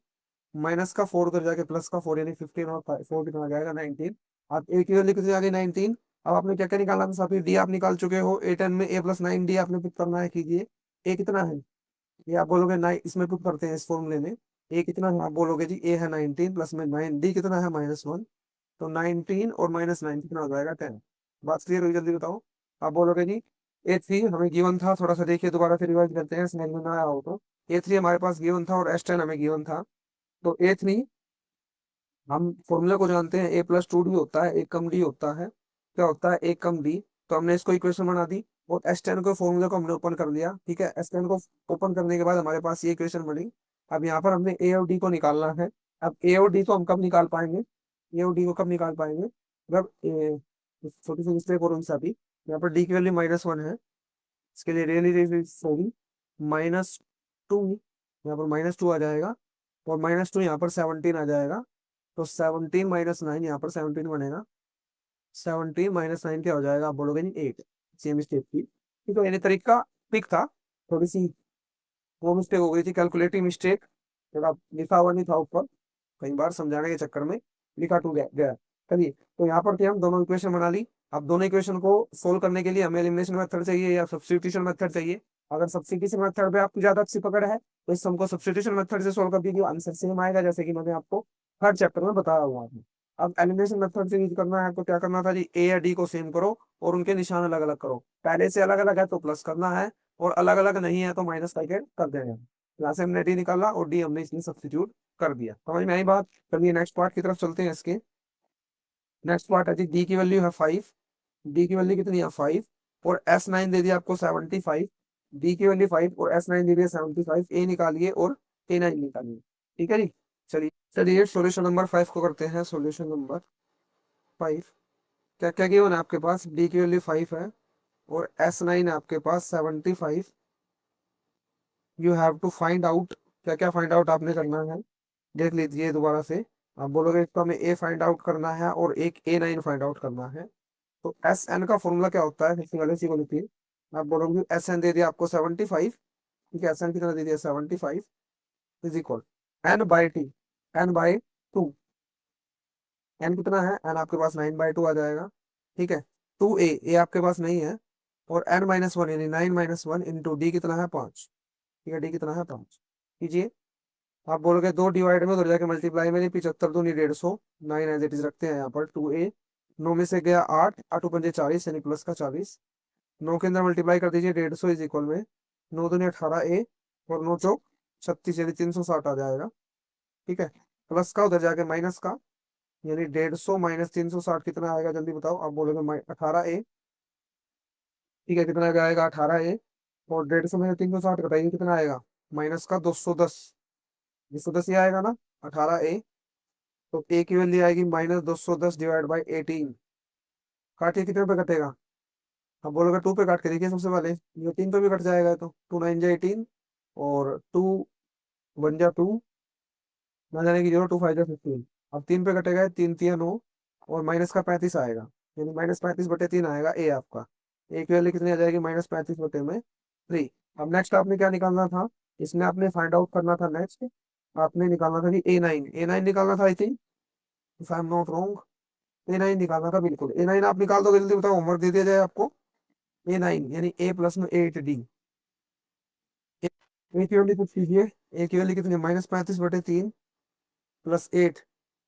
माइनस का 4 उधर जाके प्लस का 4, यानी 15 और 4 कितना आ जाएगा 19। आप ए की वैल्यू कितनी आ गई 19। अब आपने क्या क्या निकालना था साथी, डी आप निकाल चुके हो, A10 में A+9D आपने पुट करना है, कीजिए। ए कितना है, ये आप बोलोगे 9, इसमें पुट करते हैं इस फॉर्मूले में, ए कितना है आप बोलोगे जी, ए है 19 प्लस में 9, डी कितना है -1, तो 19 और -9 कितना हो जाएगा 10। बात क्लियर हुई, जल्दी बताओ। आप बोलोगे जी A3 हमें गिवन था, थोड़ा सा देखिए दोबारा फिर रिवाइज करते हैं, समझ में ना आया हो तो। A3 हमारे पास गिवन था और S10 हमें गिवन था, तो A3 हम फॉर्मूला को जानते हैं, A+2D होता है, एक कम डी होता है, क्या होता है, एक कम डी। तो हमने इसको इक्वेशन बना दी, और S10 को फॉर्मूला को हमने ओपन कर लिया। ठीक है, S10 को ओपन करने के बाद हमारे पास ये इक्वेशन बनी। अब यहाँ पर हमने ए और डी को निकालना है। अब ए और डी को हम कब निकाल पाएंगे, ए और डी को कब निकाल पाएंगे, जब छोटी सी मिस्टेक और उनसे अभी, यहाँ पर डी की वैल्यू -1 है, इसके लिए रियली सॉरी, -2, यहाँ पर -2 आ जाएगा, और -2 यहाँ पर 17 आ जाएगा, तो 17 - 9, यहाँ पर 17 बनेगा, 17 - 9 क्या हो जाएगा, आप बोलोगे नहीं 8, सेम स्टेप की। ठीक है, यानी तरीका पिक था, थोड़ी सी वो मिस्टेक हो गई थी, कैलकुलेटिव मिस्टेक, थोड़ा लिखा हुआ नहीं था ऊपर, कई बार समझाने के चक्कर में लिखा टू गया। चलिए, तो यहाँ पर हम दोनों इक्वेशन बना ली। अब दोनों इक्वेशन को सोल्व करने के लिए हमें एलिमिनेशन मेथड चाहिए या सब्स्टिट्यूशन मेथड चाहिए। अगर सब्स्टिट्यूशन मेथड पे आपकी ज्यादा अच्छी पकड़ है तो इस सम को सब्स्टिट्यूशन मेथड से सोल्व कर दीजिए, आंसर सेम आएगा, जैसे कि मैंने आपको हर चैप्टर में बताया हुआ है। अब एलिमिनेशन मेथड से यूज करना है तो क्या करना था जी, ए या डी को सेम करो और उनके निशान अलग अलग करो, पहले से अलग अलग है तो प्लस करना है, और अलग अलग नहीं है तो माइनस करके कर देना है। यहाँ से हमने डी निकाला और डी हमने इसमें सब्स्टिट्यूट कर दिया, समझ में आई बात। चलिए नेक्स्ट पार्ट की तरफ चलते हैं इसके। नेक्स्ट पार्ट है जी, डी की वैल्यू है 5, डी की वैल्यू कितनी है 5, और S9 दे दिया आपको 75, डी की वैल्यू 5 और S9 दे दिया 75, ए निकालिए और A9 निकालिए। ठीक है जी, चलिए चलिए, सॉल्यूशन नंबर 5 को करते हैं। सॉल्यूशन नंबर 5, क्या क्या गिवन है आपके पास? डी की वैल्यू 5 है और S9 है आपके पास 75। You have to find out, क्या क्या फाइंड आउट आपने करना है देख लीजिए दोबारा से। आप बोलोगे इसको हमें ए फाइंड आउट करना है और एक A9 फाइंड आउट करना है। तो SN का फॉर्मूला क्या होता है? सबसे पहले इसी को लिखिए। आप बोलोगे SN दे दिया आपको 75, ठीक है, SN कितना दे दिया 75 is equal N/T, N/2। N कितना है? एन आपके पास 9/2 आ जाएगा, ठीक है। 2A आपके पास नहीं है, और N-1 यानी 9 - 1 इंटू डी कितना है 5, ठीक है, डी कितना है 5 कीजिए। आप बोलोगे 2 डिवाइड में उधर जाके मल्टीप्लाई में, 75 दूनी 150, 9 एज इट इज रखते हैं यहाँ पर। 2A, 9 में से गया 8, 8 × 5 = 40 यानी प्लस का 40। 9 के अंदर मल्टीप्लाई कर दीजिए 150 इज इक्वल में 9 दूनी 18A और 9 चौक 36 यानी 360 आ जाएगा, ठीक है। प्लस का उधर जाके माइनस का, यानी 150 - 360 कितना आएगा जल्दी बताओ। आप बोलोगे 18A, ठीक है, कितना आएगा 18A, और 150 में से 360 घटाइए कितना आएगा? माइनस का 210, 210 ही आएगा ना 18A। तो ए की वैल्यू आएगी -210/18। काटिए कितने पे कटेगा? अब बोलोगे 2 पे काट के देखिए सबसे पहले, ये 3 पे भी कट जाएगा। तो 2 9 × 18 और 2 1 × 2, ना जाने की 0, 2 5 × 15। अब 3 पे कटेगा, 3 3 9, और माइनस का 35 आएगा, यानी -35/3 आएगा ए आपका। ए की वैल्यू कितनी आ जाएगी? -35/3। अब नेक्स्ट आपने क्या निकालना था? इसमें आपने फाइंड आउट करना था, नेक्स्ट आपने निकालना था कि A9 निकालना था, I think, if I am not wrong. A9 निकालना था, बिल्कुल A9 आप निकाल दो जल्दी बताओ, होमवर्क दे दिया जाए आपको। A9 यानी A प्लस में 8D। ए की वैल्यू कुछ कीजिए, ए की वैल्यू कितनी? -35/3 प्लस 8।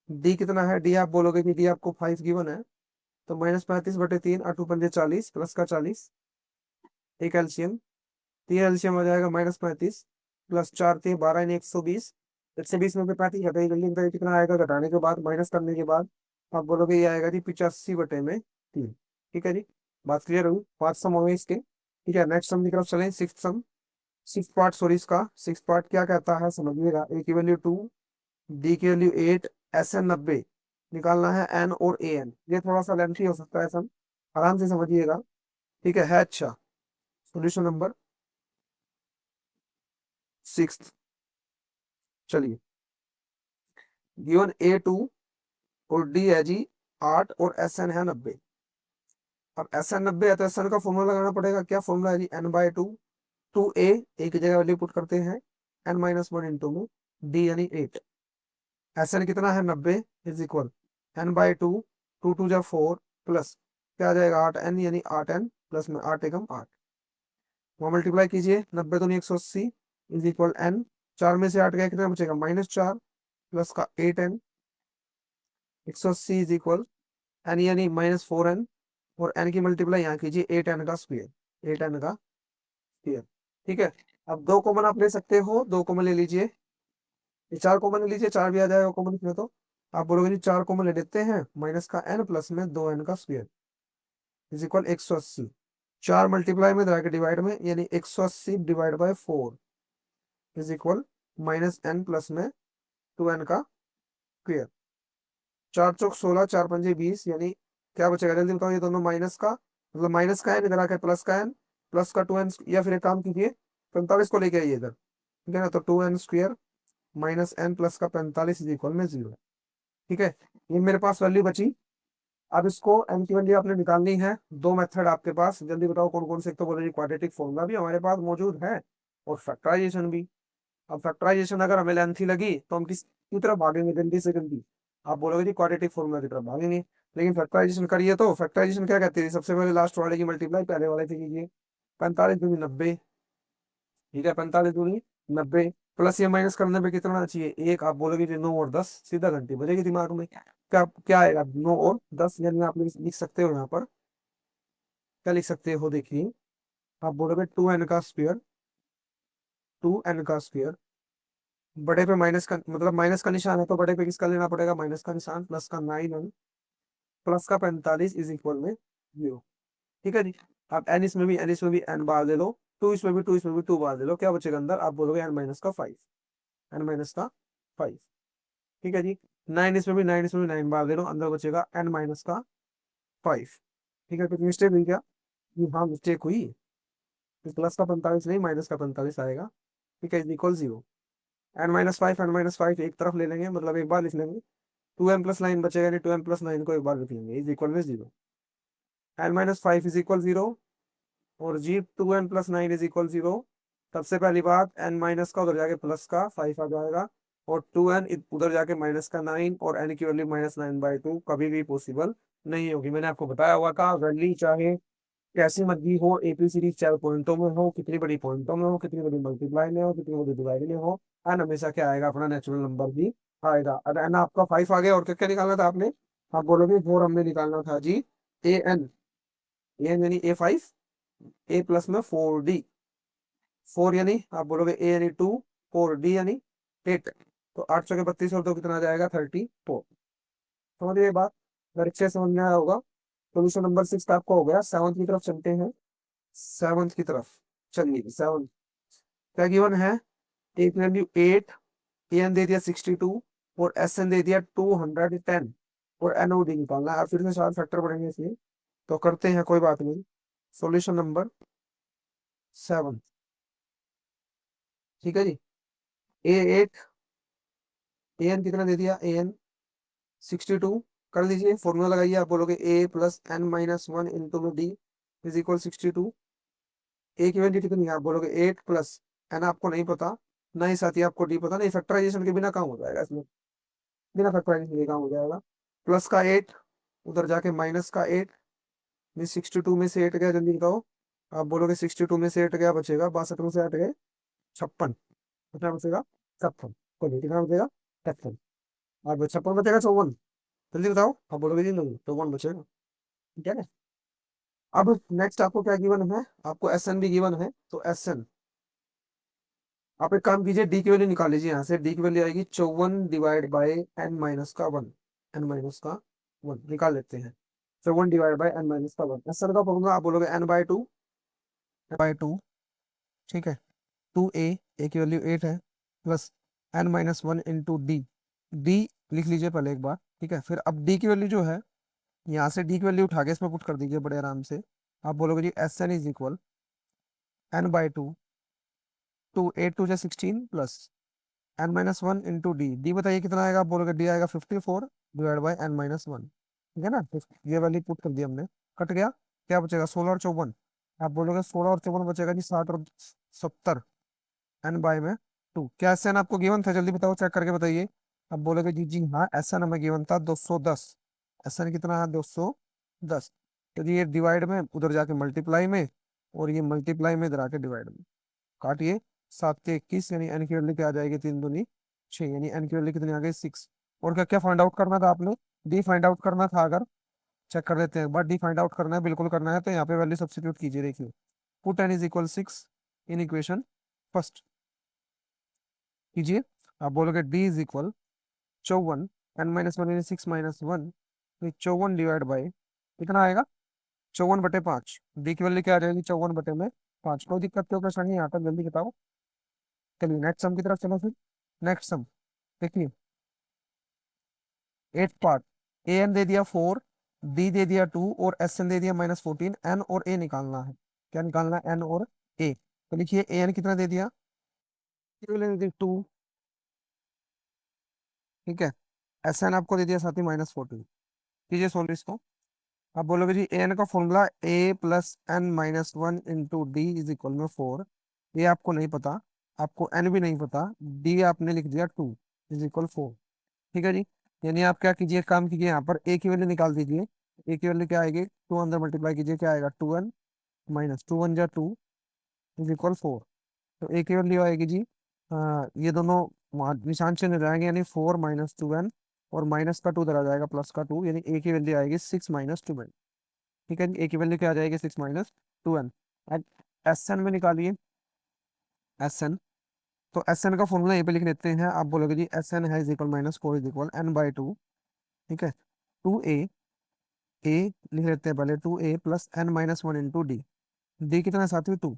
डी कितना है? डी आप बोलोगे कि डी आपको 5 गिवन है, तो -35/3, 8 × 5 = 40 प्लस का 40, एक एलसीएम, 3 एलसीएम आ जाएगा -35 प्लस 4 × 3 = 12 यानी 120। 120 में से 35 घटाई जल्दी बताइए कितना आएगा? घटाने के बाद माइनस करने के बाद आप बोलोगे ये आएगा जी 85/3, ठीक है जी। बात क्लियर हुई? 5 सम हो गए इसके, ठीक है। नेक्स्ट सम की तरफ चलें, सिक्स सम, सिक्स पार्ट, सॉरी, इसका सिक्स पार्ट क्या कहता है समझिएगा। ए की वैल्यू 2, डी की वैल्यू 8, SN 90 निकालना है, एन और AN। ये थोड़ा सा लेंथी हो सकता है सम, आराम से समझिएगा, ठीक है अच्छा। सोल्यूशन नंबर 6, चलिए। गिवन A2 और डी है जी 8 और SN है 90। अब SN 90 है तो SN का फॉर्मूला लगाना पड़ेगा। क्या फॉर्मूला है जी? N/2, 2A एक जगह वैल्यू पुट करते हैं, N-1 इंटू में डी यानी 8। SN कितना है? 90 इज इक्वल N/2, 2 2 = 4 प्लस क्या आ जाएगा 8N यानी 8N प्लस में 8 एकम 8। वहाँ मल्टीप्लाई कीजिए, 90 दूनी 180 इज इक्वल N। 4 में से 8 गया कितना बचेगा? -4 प्लस का 8N। 180 इज इक्वल N यानी -4N, और N की मल्टीप्लाई यहाँ कीजिए 8N का स्क्वायर, 8N का स्क्वायर, ठीक है। अब 2 कॉमन आप ले सकते हो, 2 कॉमन ले लीजिए, ये 4 कॉमन ले लीजिए, 4 भी आ जाएगा कॉमन इसमें। तो आप बोलोगे जी 4 कॉमन ले लेते हैं, माइनस का N प्लस में 2N का स्क्वायर इज इक्वल 180। 4 मल्टीप्लाई में जाके डिवाइड में, यानी 180/4 इज इक्वल -N प्लस में 2N का स्क्वायर। 4 चौक 16, 4 पंजे 20, यानी क्या बचेगा जल्दी बताओ। ये दोनों माइनस का, मतलब माइनस का है इधर आके प्लस का N, प्लस का 2N, या फिर एक काम कीजिए 45 को लेके आइए इधर, ठीक है ना। तो 2N स्क्वायर -N प्लस का 45 इज इक्वल में 0, ठीक है। ये मेरे पास वैल्यू बची। अब इसको एन की वैल्यू आपने निकालनी है। दो मेथड आपके पास, जल्दी बताओ कौन कौन से। एक तो बोले क्वाड्रेटिक फॉर्मूला भी हमारे पास मौजूद है, और फैक्टराइजेशन भी। अब फैक्टराइजेशन अगर हमें लेंथी लगी तो हम किसकी तरफ भागेंगे जल्दी से जल्दी? आप बोलोगे जी क्वाड्रेटिक फॉर्मूला की तरफ भागेंगे। लेकिन फैक्टराइजेशन करिए तो फैक्टराइजेशन क्या कहती है? सबसे पहले लास्ट वाले की मल्टीप्लाई पहले वाले से कीजिए। 45 दूनी 90, ठीक है, 45 दूनी 90, प्लस ये माइनस करने पे कितना आना चाहिए? एक। आप बोलोगे जी 9 और 10, सीधा घंटी बजेगी दिमाग में। क्या क्या आएगा? 9 और 10, यानी आप लिख सकते हो यहाँ पर, क्या लिख सकते हो देखिए। आप बोलोगे 2N का स्क्वायर, 2N का स्क्वायर, बड़े पे माइनस का, मतलब माइनस का निशान है तो बड़े पे किसका लेना पड़ेगा? माइनस का निशान, प्लस का 9N प्लस का 45 इज इक्वल में 0, ठीक है जी। आप एन इसमें भी, एन इसमें भी एन बार दे लो, 2 इसमें भी, 2 इसमें भी 2 बार दे लो, क्या बचेगा अंदर? आप बोलोगे N - का 5, N - का 5। ठीक है जी। 9 इसमें भी 9, इसमें भी 9 बार दे रहा हूँ, अंदर बचेगा n माइनस का 5। ठीक है, कुछ मिस्टेक हुई क्या? हाँ मिस्टेक हुई। प्लस का 45 नहीं, माइनस का 45 आएगा। ठीक है, इज इक्वल 0। n-5, n-5 एक तरफ ले लेंगे, मतलब एक बार लिख लेंगे। 2n+9 बचेगा, नहीं 2n+9 को एक बार लिख लेंगे, इज इक्वल में 0। n-5 इज इक्वल 0, और जी 2n+9 इज इक्वल 0। सबसे पहली बात, n माइनस का उधर जाके प्लस का 5 आ जाएगा, और 2n उधर जाके माइनस का 9, और n की वैल्यू -9/2 कभी भी पॉसिबल नहीं होगी। मैंने आपको बताया हुआ था, वैल्यू चाहे कैसी मर्जी हो, एपी सीरीज चाहे पॉइंटों में हो, कितनी बड़ी पॉइंटों में हो, कितनी बड़ी मल्टीप्लाई में हो, कितनी बड़ी डिवाइड में हो, एन हमेशा क्या आएगा, अपना नेचुरल नंबर भी आएगा। अगर एन आपका 5 आ गया, और क्या क्या निकालना था आपने? आप बोलोगे 4 हमने निकालना था जी। ए एन, ए एन यानी A5, ए प्लस में 4D, 4 यानी आप बोलोगे ए यानी 2, 4D यानी 8। तो 8 के 32 और 2 कितना आ जाएगा? 34। समझ गए बात? अगर अच्छे से समझ में आया होगा। सोल्यूशन नंबर 6 का आपको हो गया। सेवंथ की तरफ चलते हैं। सेवंथ की तरफ चलिए। सेवंथ क्या गिवन है? एक वैल्यू 8, एन दे दिया 62, और एस एन दे दिया 210, और एनओडी निकालना है। फिर से 4 फैक्टर बढ़ेंगे इसलिए, तो करते हैं, कोई बात नहीं। Solution number 7। ठीक है जी। ए 8, ए एन कितना दे दिया? A N 62। कर लीजिए, फॉर्मूला लगाइए। आप बोलोगे A+n-1 into D is equal 62। ए की वैल्यू कितनी है? आप बोलोगे 8 प्लस एन, आपको नहीं पता, ना ही साथ ही आपको डी पता नहीं, फैक्टराइजेशन के बिना काम हो जाएगा इसमें, बिना फैक्टराइजेशन के काम हो जाएगा। प्लस का 8, उधर जाके माइनस का 8, 62 में से 8 गया, जल्दी बताओ। आप बोलोगे 62 में से 8 गया, बचेगा 62 में से 8 गए 56। कितना बचेगा? 56। कोई नहीं, कितना बचेगा? 56। और 56 बचेगा 54। जल्दी बताओ। आप बोलोगे जी नहीं, 54 बचेगा। ठीक है ना? अब नेक्स्ट आपको क्या गिवन है? आपको एस एन भी गिवन है, तो एस एन आप एक काम कीजिए, डी की वैल्यू निकाल लीजिए। यहाँ से डी की वैल्यू आएगी 54 डिवाइड बाई एन माइनस का 1। एन माइनस का 1 निकाल लेते हैं। 54 डिवाइड बाई एन माइनस का 1, एस एन का फॉर्मूला आप बोलोगे n/2। ठीक है। 2a, ए की वैल्यू 8 है, plus n-1 into D. D लिख लीजिए पहले एक बार। ठीक है, फिर अब डी की वैल्यू जो है, यहाँ से डी की वैल्यू उठा के इसमें पुट कर दीजिए बड़े आराम से। आप बोलोगे जी S N is equal n/2, 2 8 2 16 plus n-1 into D. D बताइए कितना आएगा? आप बोलोगे डी आएगा 54 डिवाइड बाई n-1। ठीक है ना? तो ये वैल्यू पुट कर दी हमने, कट गया। क्या बचेगा? 16 और 54। आप बोलोगे 16 और 54 बचेगा जी 60 और 70, एन बाय में 2। क्या एस एन आपको गिवन था? जल्दी बताओ, चेक करके बताइए। अब बोलोगे जी जी हाँ, एस एन हमें गिवन था 210। एस एन कितना है? 210। तो जी ये डिवाइड में, उधर जाके मल्टीप्लाई में, और ये मल्टीप्लाई में, इधर आके डिवाइड में। काटिए। 7 के 21, यानी एन की वैल्यू क्या आ जाएगी? 3 दूनी 6, यानी एन की वैल्यू कितनी आ गई? 6। और क्या क्या फाइंड आउट करना था आपने? डी फाइंड आउट करना था। अगर चेक कर लेते हैं एक बार, डी फाइंड आउट करना है, बिल्कुल करना है। तो यहाँ पे वैल्यू सब्स्टिट्यूट कीजिए। देखिए, put N is equal 6 in equation first कीजिए। आप बोलोगे डी इज इक्वल 54, n-1 यानी 6 - 1, तो 54 डिवाइड बाई कितना आएगा? 54/5। डी की वैल्यू क्या आ जाएगी? 54/5। कोई दिक्कत, कोई परेशानी नहीं आता, जल्दी बताओ। चलिए नेक्स्ट सम की तरफ चलो फिर। नेक्स्ट सम देखिए, 8 पार्ट। ए एन दे दिया 4, डी दे दिया 2, और एस एन दे दिया -14। एन और ए निकालना है। क्या निकालना है? एन और ए। तो लिखिए, ए एन कितना दे दिया? 2। ठीक है। एस एन आपको दे दिया साथ ही -14। कीजिए सोल्व इसको। आप बोलोगे जी ए एन का formula A+n-1 into D is equal में 4। ये आपको नहीं पता, आपको एन भी नहीं पता, डी आपने लिख दिया 2 इज इक्वल 4। ठीक है जी। यानी आप क्या कीजिए, काम कीजिए, यहाँ पर ए की वैल्यू निकाल दीजिए। ए की वैल्यू क्या आएगी? 2 अंदर मल्टीप्लाई कीजिए, क्या आएगा? 2n माइनस 2 1 जा 2 इज इक्वल 4। तो ए की वैल्यू आएगी जी, ये दोनों निशान चिन्ह हो जाएंगे, यानी 4 - 2n, और माइनस का 2 आ जाएगा, प्लस का 2, यानी ए की वैल्यू आएगी 6 - 2n। ठीक है, ए की वैल्यू क्या आ जाएगी? 6 - 2n। एस एन में निकालिए। एस एन, तो एस एन का फॉर्मूला यहीं पे लिख लेते हैं। आप बोलोगे जी एस एन है is equal -4 is equal n/2। ठीक है। 2a, ए लिख लेते हैं पहले, 2a plus n-1 into D. D कितना है साथ में? 2।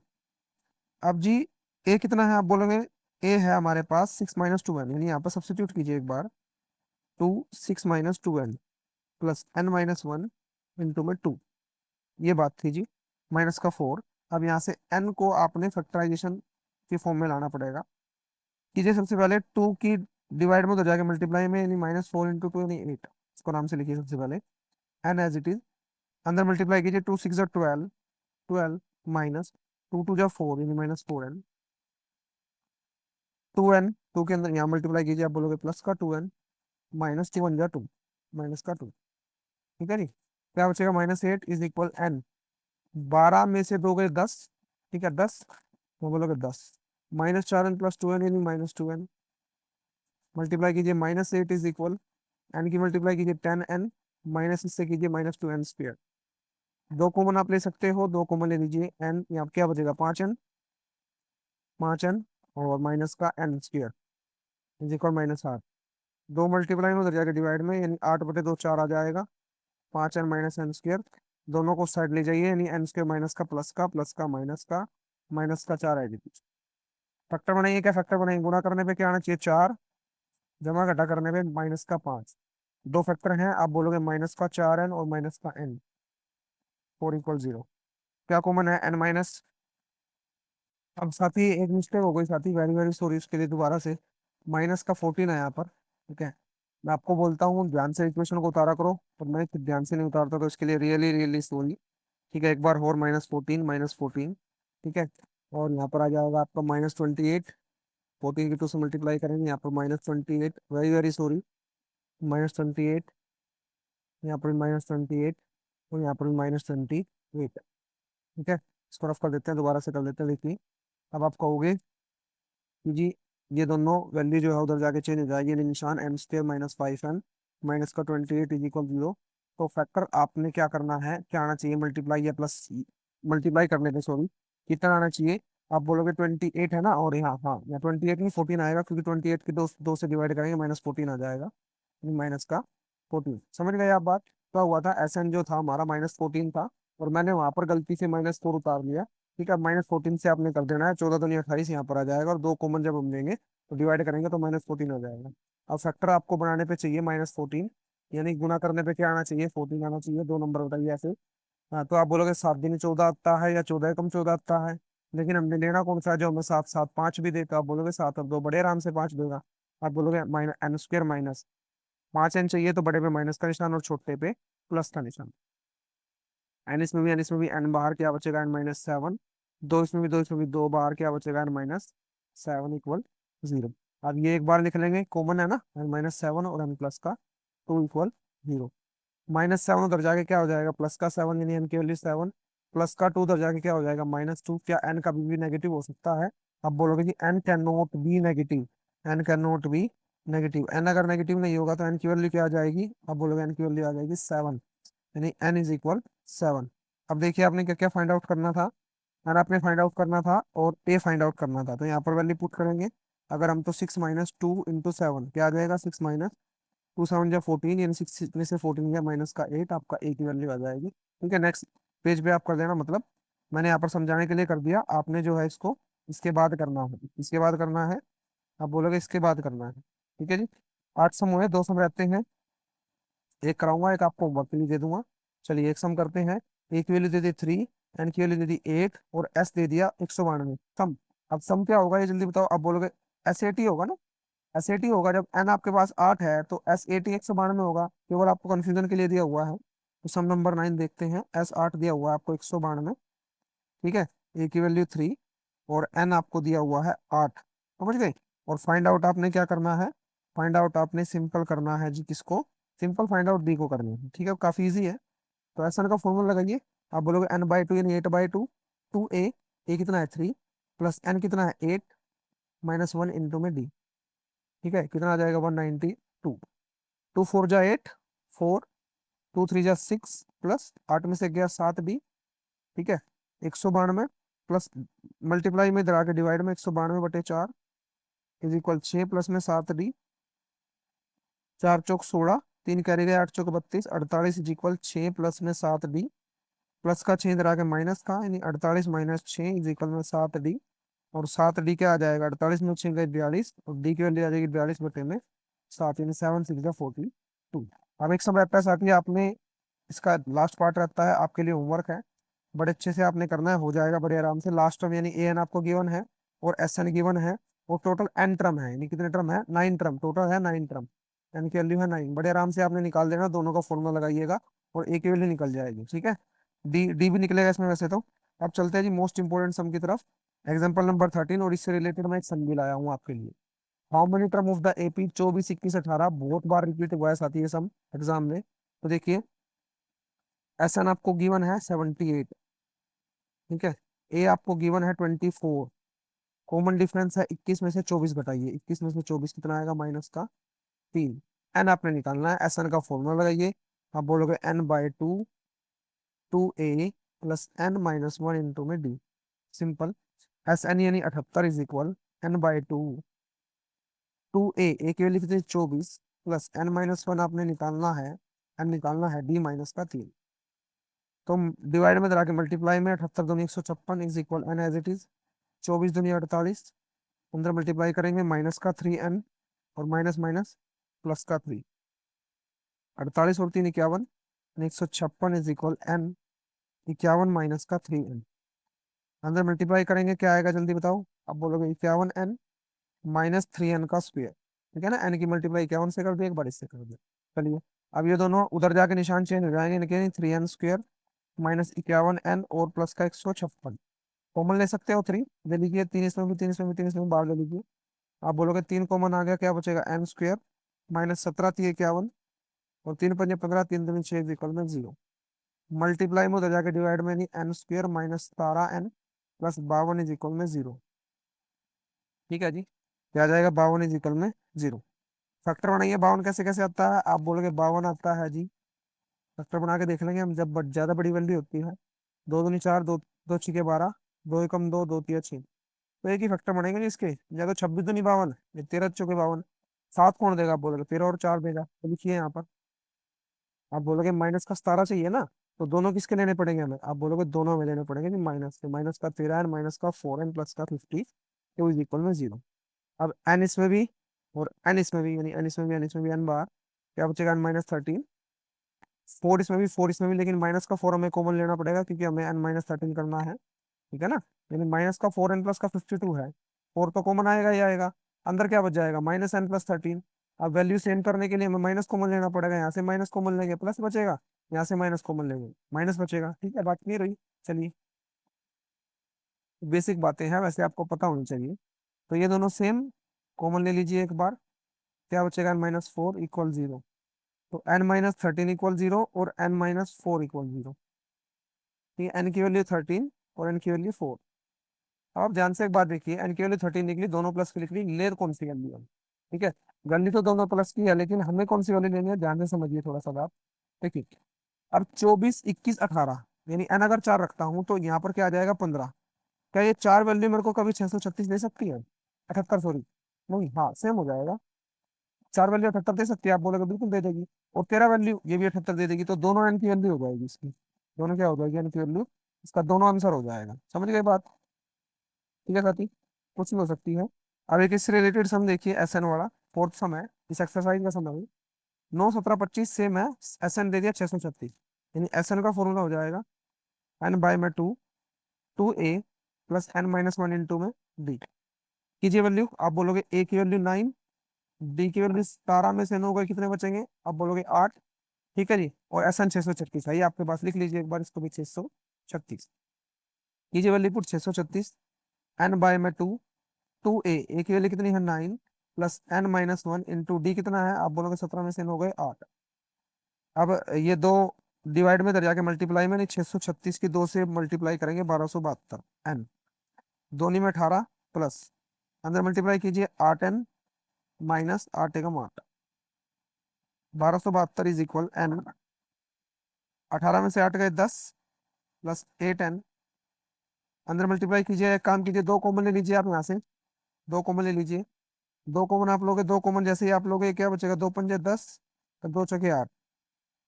अब जी ए कितना है? आप बोलोगे ए है हमारे पास 6 - 2n, यानी यहाँ पर सब्स्टिट्यूट कीजिए एक बार। 6 - 2n प्लस n - 1 इंटू में 2, ये बात थी जी। माइनस का 4। अब यहाँ से n को आपने फैक्टराइजेशन की फॉर्म में लाना पड़ेगा। कीजिए सबसे पहले 2 की डिवाइड में उधर जाके मल्टीप्लाई में, यानी -4 × 2 यानी 8, इसको नाम से लिखिए सबसे पहले n एज इट इज। अंदर मल्टीप्लाई कीजिए, 2 × 6 = 12, 12 माइनस 2 × 2 = 4 यानी -4n, 2n 2 के अंदर यहाँ मल्टीप्लाई कीजिए, आप बोलोगे प्लस का 2n, -2 × 1 = 2, माइनस का 2। ठीक है जी, क्या बचेगा -8 इज इक्वल n। 12 में से 2 गए 10, ठीक है 10, तो बोलोगे 10, -4n + 2n यानी -2n। मल्टीप्लाई कीजिए, -8 इज इक्वल n की मल्टीप्लाई कीजिए 10n, माइनस इससे कीजिए -2n²। दो कॉमन आप ले सकते हो, दो कॉमन ले लीजिए, n यहाँ क्या बचेगा 5n, 5n और माइनस का n² इज इक्वल -8। दो मल्टीप्लाई में उधर जाके डिवाइड में, यानी 8/2 4 आ जाएगा, 5n - n²। दोनों को साइड ले जाइए, यानी n² माइनस का प्लस का, प्लस का माइनस का, माइनस का 4 आएगी पीछे। फैक्टर बनाइए, क्या फैक्टर बनाएंगे, गुणा करने पे क्या आना चाहिए 4, जमा घटा करने पे -5। दो फैक्टर हैं, आप बोलोगे -4n और -n, 4 = 0। क्या कॉमन है n माइनस। अब साथी एक मिस्टेक हो गई साथी, वेरी वेरी सॉरी इसके लिए दोबारा से। -14 है यहाँ पर, ठीक है। मैं आपको बोलता हूँ ध्यान से इक्वेशन को उतारा करो, और मैं खुद ध्यान से नहीं उतारता, तो इसके लिए रियली रियली सॉरी। ठीक है, एक बार और -14, -14, ठीक है। और यहाँ पर आ जाएगा आपका -28, 14 की 2 से मल्टीप्लाई करेंगे, यहाँ पर -28, वेरी वेरी सॉरी, -28, यहाँ पर -28, और यहाँ पर -28। ठीक है, इसको रफ कर देते हैं, दोबारा से कर देते हैं, देखिए। अब आप कहोगे कि जी ये दोनों वैल्यू जो है उधर जाके चेंज हो जाएगी, यानी निशान n² -5n माइनस का 28 इज इक्वल 0। तो फैक्टर आपने क्या करना है, क्या आना चाहिए, मल्टीप्लाई या प्लस, मल्टीप्लाई करने पे सॉरी, कितना आना चाहिए। आप बोलोगे 28 है ना, और यहाँ हाँ यहाँ 28 नहीं 14 आएगा, क्योंकि 28 की दो से डिवाइड करेंगे, -14 आ जाएगा, माइनस का 14। समझ गए आप बात। क्या हुआ था, एस जो था हमारा -14 था, और मैंने वहां पर गलती से -4 उतार लिया। ठीक है, -14 से आपने कर देना है, 14 दूनी 28 यहाँ पर आ जाएगा, और दो कॉमन जब हम लेंगे तो डिवाइड करेंगे तो -14 आ जाएगा। अब फैक्टर आपको बनाने पे चाहिए -14, यानी गुना करने पे क्या आना चाहिए, 14 आना चाहिए। दो नंबर बताइए ऐसे। हाँ, तो आप बोलोगे 7 × 14 आता है या 14 × 14 आता है, लेकिन हमने लेना कौन सा है, जो हमें 7 7 5 भी देता। आप बोलोगे 7 और 2 बड़े आराम से 5 देगा। आप बोलोगे -n² माइनस 5n चाहिए, तो बड़े पे माइनस का निशान और छोटे पे प्लस का निशान। एन इसमें भी एन इसमें भी एन बाहर क्या बचेगा, n - 7। दो इसमें भी दो इसमें भी दो बाहर क्या बचेगा, n - 7 इक्वल 0। अब ये एक बार लिख लेंगे, कॉमन है ना, n - 7 और n प्लस का 2 इक्वल 0। -7 उधर जाके क्या हो जाएगा, प्लस का 7 यानी n की वैल्यू 7, प्लस का 2 उधर जाके क्या हो जाएगा -2। क्या n कभी भी नेगेटिव हो सकता है। अब बोलोगे कि n can not be negative, n can not be negative. n अगर नेगेटिव नहीं होगा तो n की वैल्यू क्या आ जाएगी, अब बोलोगे n की वैल्यू आ जाएगी 7, यानी n इज इक्वल 7। अब देखिए आपने क्या क्या फाइंड आउट करना था, n आपने फाइंड आउट करना था और a फाइंड आउट करना था, तो यहाँ पर वैल्यू पुट करेंगे। अगर हम तो 6 - 2 × 7 क्या आ जाएगा, 6 - 2 7 × 14, यानी 6 में से 14 गया माइनस का 8, आपका a की वैल्यू आ जाएगी। ठीक है, नेक्स्ट पेज पे आप कर देना, मतलब मैंने यहाँ पर समझाने के लिए कर दिया, आपने जो है इसको इसके बाद करना है, इसके बाद करना है। आप बोलोगे इसके बाद करना है, ठीक है जी। 8 सम हुए, 2 सम रहते हैं, एक कराऊंगा एक आपको होमवर्क के लिए दे दूंगा। चलिए एक सम करते हैं। एक की वैल्यू दे दी 3, एन की वैल्यू दे दी 8, और एस दे दिया 192 सम। अब सम क्या होगा ये जल्दी बताओ। अब बोलोगे एस 80 होगा ना, एस 80 होगा। जब एन आपके पास 8 है तो एस 80 192 होगा, केवल आपको कंफ्यूजन के लिए दिया हुआ है। तो सम नंबर 9 देखते हैं, S8 दिया हुआ है आपको 192, ठीक है। ए की वैल्यू 3 और एन आपको दिया हुआ है 8, समझ गए। और फाइंड आउट आपने क्या करना है, फाइंड आउट आपने सिंपल करना है जी, किसको, सिंपल फाइंड आउट डी को करनी है, ठीक है, काफी इजी है। तो एस एन का फॉर्मूला लगाइए। आप बोलोगे n/2 यानी 8/2, 2a, ए कितना है 3, प्लस एन कितना है 8, -1 इंटू में डी। ठीक है, कितना आ जाएगा 192। 2 4 जा 8, 4, 2 3 जा 6, प्लस 8 में से गया 7 डी, ठीक है। 192 प्लस मल्टीप्लाई में इधर आके डिवाइड में 192/4 इज इक्वल 6 प्लस में 7 डी, 4 चौक 16, 3 कैरी गए 8 चौक 32, 48 इज इक्वल 6 प्लस में 7 डी, प्लस का 6 इधर आके माइनस का, यानी 48 - 6 इज इक्वल में 7 डी। और 7 डी क्या आ जाएगा, 48 में 6 गए 42, और डी की वैल्यू आ जाएगी 42/में 7 यानी 7 6 42। अब एक सब रहता है साथ ही आपने इसका लास्ट पार्ट रहता है आपके लिए होमवर्क है, बड़े अच्छे से आपने करना है, हो जाएगा बड़े आराम से। लास्ट टर्म यानी ए एन आपको गिवन है और एस एन गिवन है, और टोटल एन टर्म है, यानी कितने टर्म है, 9 टर्म टोटल है, 9 टर्म, एन की वैल्यू है 9। बड़े आराम से आपने निकाल देना, दोनों का फॉर्मूला लगाइएगा और ए की वैल्यू निकल जाएगी, ठीक है। डी डी भी निकलेगा इसमें वैसे तो। अब चलते हैं जी मोस्ट इंपोर्टेंट सम की तरफ। एग्जाम्पल नंबर 13, और इससे रिलेटेड मैं एक सम भी लाया हूँ आपके लिए। How many term of the AP 24 21 18, बहुत बार रिपीट हुआ है साथी ये सम एग्जाम में। तो देखिए एस एन आपको गिवन है 78, ठीक है। ए आपको गिवन है 24। कॉमन डिफरेंस है 21 में से 24 घटाइए, 21 में से 24 कितना आएगा, -3। एन आपने निकालना है, एस एन का फॉर्मूला लगाइए। आप बोलोगे n/2 2a प्लस n-1 में डी। सिंपल। एस एन यानी 78 इज इक्वल n/2 2a, की वैल्यू कितनी 24 प्लस n-1 आपने निकालना है, n निकालना है d-3। तो डिवाइड में करा के मल्टीप्लाई में 78 दूनी 156 is equal n as it is, 24 दूनी 48, अंदर मल्टीप्लाई करेंगे -3n और माइनस माइनस +3, 48 और 3 51, 156 इज इक्वल n 51 - 3n। अंदर मल्टीप्लाई करेंगे क्या आएगा जल्दी बताओ। अब बोलोगे 51n -3n का स्क्वायर, ठीक है ना। n की मल्टीप्लाई 51 से कर दिया, एक बार इससे कर दिया। चलिए अब ये दोनों उधर जाके निशान चेंज हो जाएंगे, लेकिन 3n² -51n और प्लस का 156, कॉमन ले सकते हो 3 ले लीजिए, 3 इसमें भी 3 इसमें भी 3 इसमें भी बाहर ले लीजिए। आप बोलोगे 3 कॉमन आ गया, क्या बचेगा n² -17 3 51, और 3 × 5 = 15, 3 × 6 इक्वल में 0। मल्टीप्लाई में उधर जाके डिवाइड में नहीं, n² -17n plus 52 is equal में 0, ठीक है जी। क्या आ जाएगा, 52 इज इक्वल में 0। फैक्टर बनाइए, 52 कैसे कैसे आता है, आप बोलोगे 52 आता है जी, फैक्टर बना के देख लेंगे हम, जब ज्यादा बड़ी वैल्यू होती है। 2 दूनी 4, 2 2 6 12, 2 एकम 2, 2 3 6, तो एक ही फैक्टर बनेगा जी इसके। या तो 26 दूनी 52, ये 13 चौके 52, 7 कौन देगा, आप बोलोगे 13 और 4 देगा, तो लिखिए यहाँ पर। आप बोलोगे माइनस का 17 चाहिए ना, तो दोनों किसके लेने पड़ेंगे हमें, आप बोलोगे दोनों में लेने पड़ेंगे जी, माइनस के, माइनस का 13 एन माइनस का 4 एन प्लस का 50 इज इक्वल में 0। अब एन इसमें भी और एन इसमें भी, यानी एन इसमें भी एन इसमें भी एन बार, क्या बचेगा n-13, 4 इसमें भी 4 इसमें भी, लेकिन माइनस का 4 हमें कॉमन लेना पड़ेगा क्योंकि हमें n-13 करना है, ठीक है ना। यानी माइनस का 4n प्लस का 52 है, 4 तो कॉमन आएगा ही आएगा। अंदर क्या बच जाएगा, -n + 13। अब वैल्यू सेम करने के लिए हमें माइनस कॉमन लेना पड़ेगा, यहाँ से माइनस कॉमन लेंगे प्लस बचेगा, यहाँ से माइनस कॉमन लेंगे माइनस बचेगा, ठीक है, बात नहीं रही। चलिए बेसिक बातें हैं, वैसे आपको पता होनी चाहिए। तो ये दोनों सेम कॉमन ले लीजिए एक बार, क्या बचेगा n-4 इक्वल 0। तो n-13 इक्वल 0 और n-4 इक्वल 0, ठीक है। n की वैल्यू 13 और n की वैल्यू 4। अब आप ध्यान से एक बात देखिए, n की वैल्यू 13 निकली, दोनों प्लस की निकली, ले कौन सी वैल्यू है, ठीक है। गणनी तो दोनों प्लस की है, लेकिन हमें कौन सी वैल्यू लेनी है, ध्यान से समझिए थोड़ा सा आप। देखिए अब 24 21 18, यानी n अगर 4 रखता हूँ तो यहाँ पर क्या आ जाएगा 15। क्या ये 4 वैल्यू मेरे को कभी 636 दे सकती है, 78 सॉरी, नहीं, हाँ सेम हो जाएगा। 4 वैल्यू 78 दे सकती है, आप बोलोगे बिल्कुल दे देगी। और 13 वैल्यू ये भी 78 दे देगी, तो दोनों एन की वैल्यू हो जाएगी इसकी, दोनों क्या हो जाएगी एन की वैल्यू, इसका दोनों आंसर हो जाएगा, समझ गए बात, ठीक है साथी। कुछ भी हो सकती है। अब एक इससे रिलेटेड सम देखिए, एस एन वाला फोर्थ सम है, इस एक्सरसाइज का सम है। 9 17 25 सेम है, एस एन दे दिया 636, यानी एस एन का फॉर्मूला हो जाएगा n/2 2a plus n-1 into में d। कीजिए वैल्यू, आप बोलोगे a की वैल्यू 9, डी की वैल्यू 17 में से 9 गए कितने बचेंगे, आप बोलोगे 8, ठीक है जी। और एस एन 636 है, ये आपके पास लिख लीजिए एक बार इसको भी 636। कीजिए वैल्यू पुट 636, n/2 2a की वैल्यू कितनी है 9 प्लस n-1 इंटू डी कितना है, आप बोलोगे 17 में से 9 गए 8। अब ये दो डिवाइड में दरिया के मल्टीप्लाई में नहीं, 636 की 2 से मल्टीप्लाई करेंगे 1272 एन, दोनों में 18 प्लस, अंदर मल्टीप्लाई कीजिए 8n minus 8 Ekam 8, 1272 is equal N, 18 में से 8 गए 10 प्लस 8n, अंदर मल्टीप्लाई कीजिए, एक काम कीजिए, दो कॉमन ले लीजिए आप यहाँ से, दो कॉमन ले लीजिए। दो कॉमन आप लोगे, दो कॉमन जैसे ही आप लोगे क्या बचेगा, 2 पंजे 10, तो 2 चौके 8,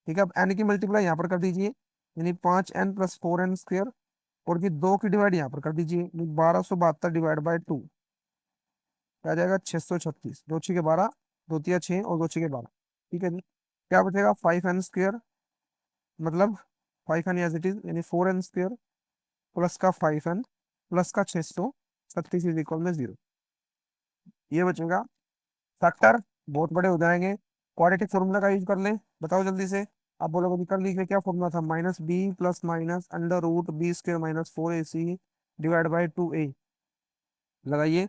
ठीक है। अब एन की मल्टीप्लाई यहाँ पर कर दीजिए, यानी 5n + 4n स्क्वायर, और फिर 2 की डिवाइड यहाँ पर कर दीजिए, 1272 डिवाइड बाई 2 क्या आ जाएगा 636, 2 6 के 12, दो तिया 6 और दो छः 12। ठीक है जी, क्या बचेगा 5n² मतलब 5n एज इट इज, यानी 4n² प्लस का 5n प्लस का 636 इज इक्वल में 0। ये बचेगा। फैक्टर बहुत बड़े हो जाएंगे, क्वाड्रेटिक फॉर्मूला का यूज कर लें, बताओ जल्दी से। आप बोलोगे कर लीजिए, क्या फॉर्मूला था, minus B plus minus under root B square minus 4ac divide by 2a। लगाइए।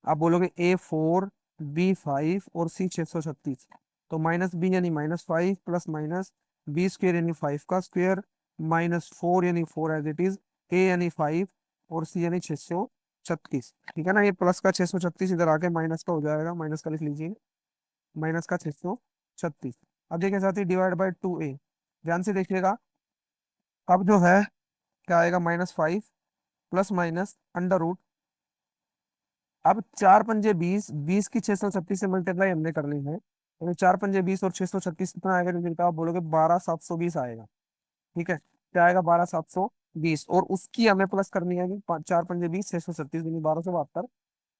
आप बोलोगे A4 B5 और C 636, तो माइनस बी यानी -5 प्लस माइनस बी स्क्र यानी 5 का स्क्वायर माइनस 4 यानी 4 एज इट इज, ए यानी 5 और सी यानी 636। ठीक है ना, ये प्लस का 636 इधर आके माइनस का हो जाएगा, माइनस का लिख लीजिए, माइनस का 636। अब देखिए साथी, डिवाइड बाई 2a, ध्यान से देखिएगा। अब जो है क्या आएगा, -5 प्लस माइनस अंडर रूट। अब 4 पंजे 20, 20 की 636 से मल्टीप्लाई हमने करनी है, तो 4 पंजे 20 और 636 कितना आएगा रिजल्ट, आप बोलोगे 12,720 आएगा। ठीक है, क्या आएगा 12,720, और उसकी हमें प्लस करनी है कि 4 पंजे 20, 636 यानी 1272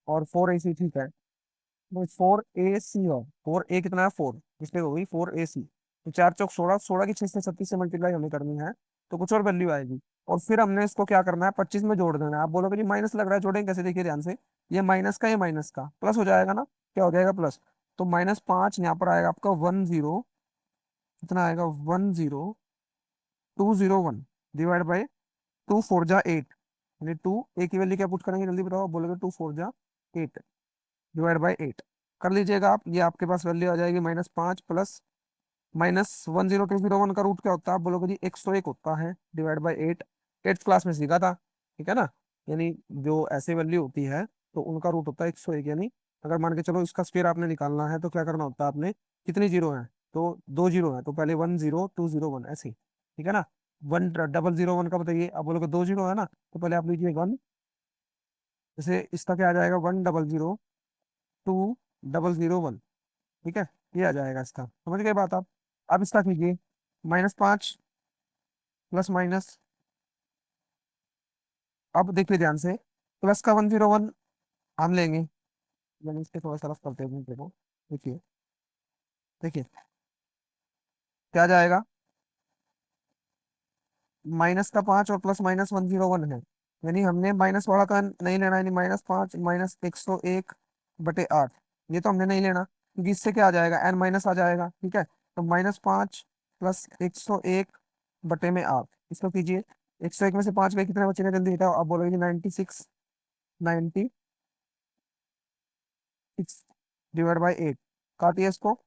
और 4ac। ठीक है, तो 4ac हो, 4a कितना है 4, इसलिए हो गई 4ac। तो 4 चौक 16, 16 की 636 से मल्टीप्लाई हमें करनी है, तो कुछ और वैल्यू आएगी। और फिर हमने इसको क्या करना है, 25 में जोड़ देना है। आप बोलोगे जी माइनस लग रहा है, जोड़ेंगे कैसे, देखिए ध्यान से। ये माइनस का, ये माइनस का प्लस हो जाएगा ना, क्या हो जाएगा प्लस। तो -5 यहाँ पर आएगा आपका 10, कितना आएगा 10201 डिवाइड बाई 2 4 जा 8, यानी 2 ए की वैल्यू क्या पुट करेंगे जल्दी बताओ, बोलोगे 2 4 जा 8 डिवाइड बाई 8। कर लीजिएगा आप, ये आपके पास वैल्यू आ जाएगी -5 प्लस -10201 का रूट क्या होता है, आप बोलोगे जी 101 होता है, डिवाइड बाई 8। 8th क्लास में सीखा था, ठीक है ना। यानी जो ऐसे वैल्यू होती है तो उनका रूट होता है 101, यानी अगर मान के चलो इसका स्क्वायर आपने निकालना है तो क्या करना होता है आपने, कितनी जीरो है, तो दो जीरो है, तो पहले 10201 ऐसे ही, ठीक है ना। 1001 का बताइए, आप बोलोगे दो जीरो है ना, तो पहले आप लीजिए 1, जैसे इसका क्या आ जाएगा 1002001। ठीक है, ये आ जाएगा इसका, समझ गए बात आप। अब इसका कीजिए, -5 प्लस माइनस, अब देखिए ध्यान से, प्लस का 101 हम लेंगे, यानी इसके थोड़ा सा रफ करते हैं देखो। देखिए, देखिए क्या जाएगा, -5 और प्लस -101 है, यानी हमने माइनस वाला का नहीं लेना, यानी -5 -101/8, ये तो हमने नहीं लेना, क्योंकि इससे क्या आ जाएगा, n माइनस आ जाएगा। ठीक है, तो -5 प्लस 101/8, इसको कीजिए। 101 में से 5 गए, कितने बचेंगे जल्दी बताओ, आप बोलोगे 96, 96 डिवाइड बाई 8। काटिए इसको,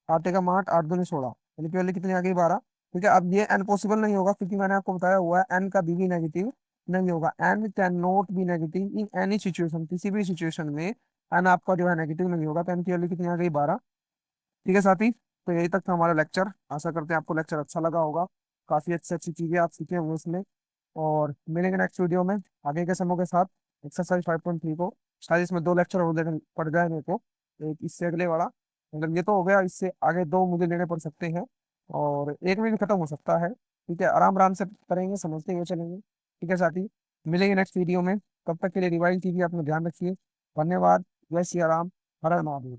आटे का माठ 8 दूनी 16, यानी कि वैल्यू कितनी आ गई 12। ठीक है, अब ये एन पॉसिबल नहीं होगा, क्योंकि मैंने आपको बताया हुआ है एन का भी नेगेटिव नहीं होगा, N can not be negative in any situation, किसी भी सिचुएशन में एन आपका जो है नेगेटिव नहीं होगा, तो एन की वैल्यू कितनी आ गई 12। ठीक है साथी, तो यही तक था हमारा लेक्चर, आशा करते हैं आपको लेक्चर अच्छा लगा होगा, काफी अच्छी अच्छी चीजें आप सीखे होंगे इसमें। और मिलेंगे नेक्स्ट वीडियो में आगे के समूह के साथ, एक्सरसाइज 5.3 को। शायद इसमें दो लेक्चर और देने पड़ जाए मेरे को, एक इससे अगले वाला, मतलब ये तो हो गया, इससे आगे दो मुझे लेने पड़ सकते हैं, और एक में भी खत्म हो सकता है। ठीक है, आराम आराम से करेंगे, समझते हुए चलेंगे। ठीक है साथी, मिलेंगे नेक्स्ट वीडियो में, तब तक के लिए रिवाइज कीजिए, अपना ध्यान रखिए। धन्यवाद, जय श्री राम, हर हर महादेव।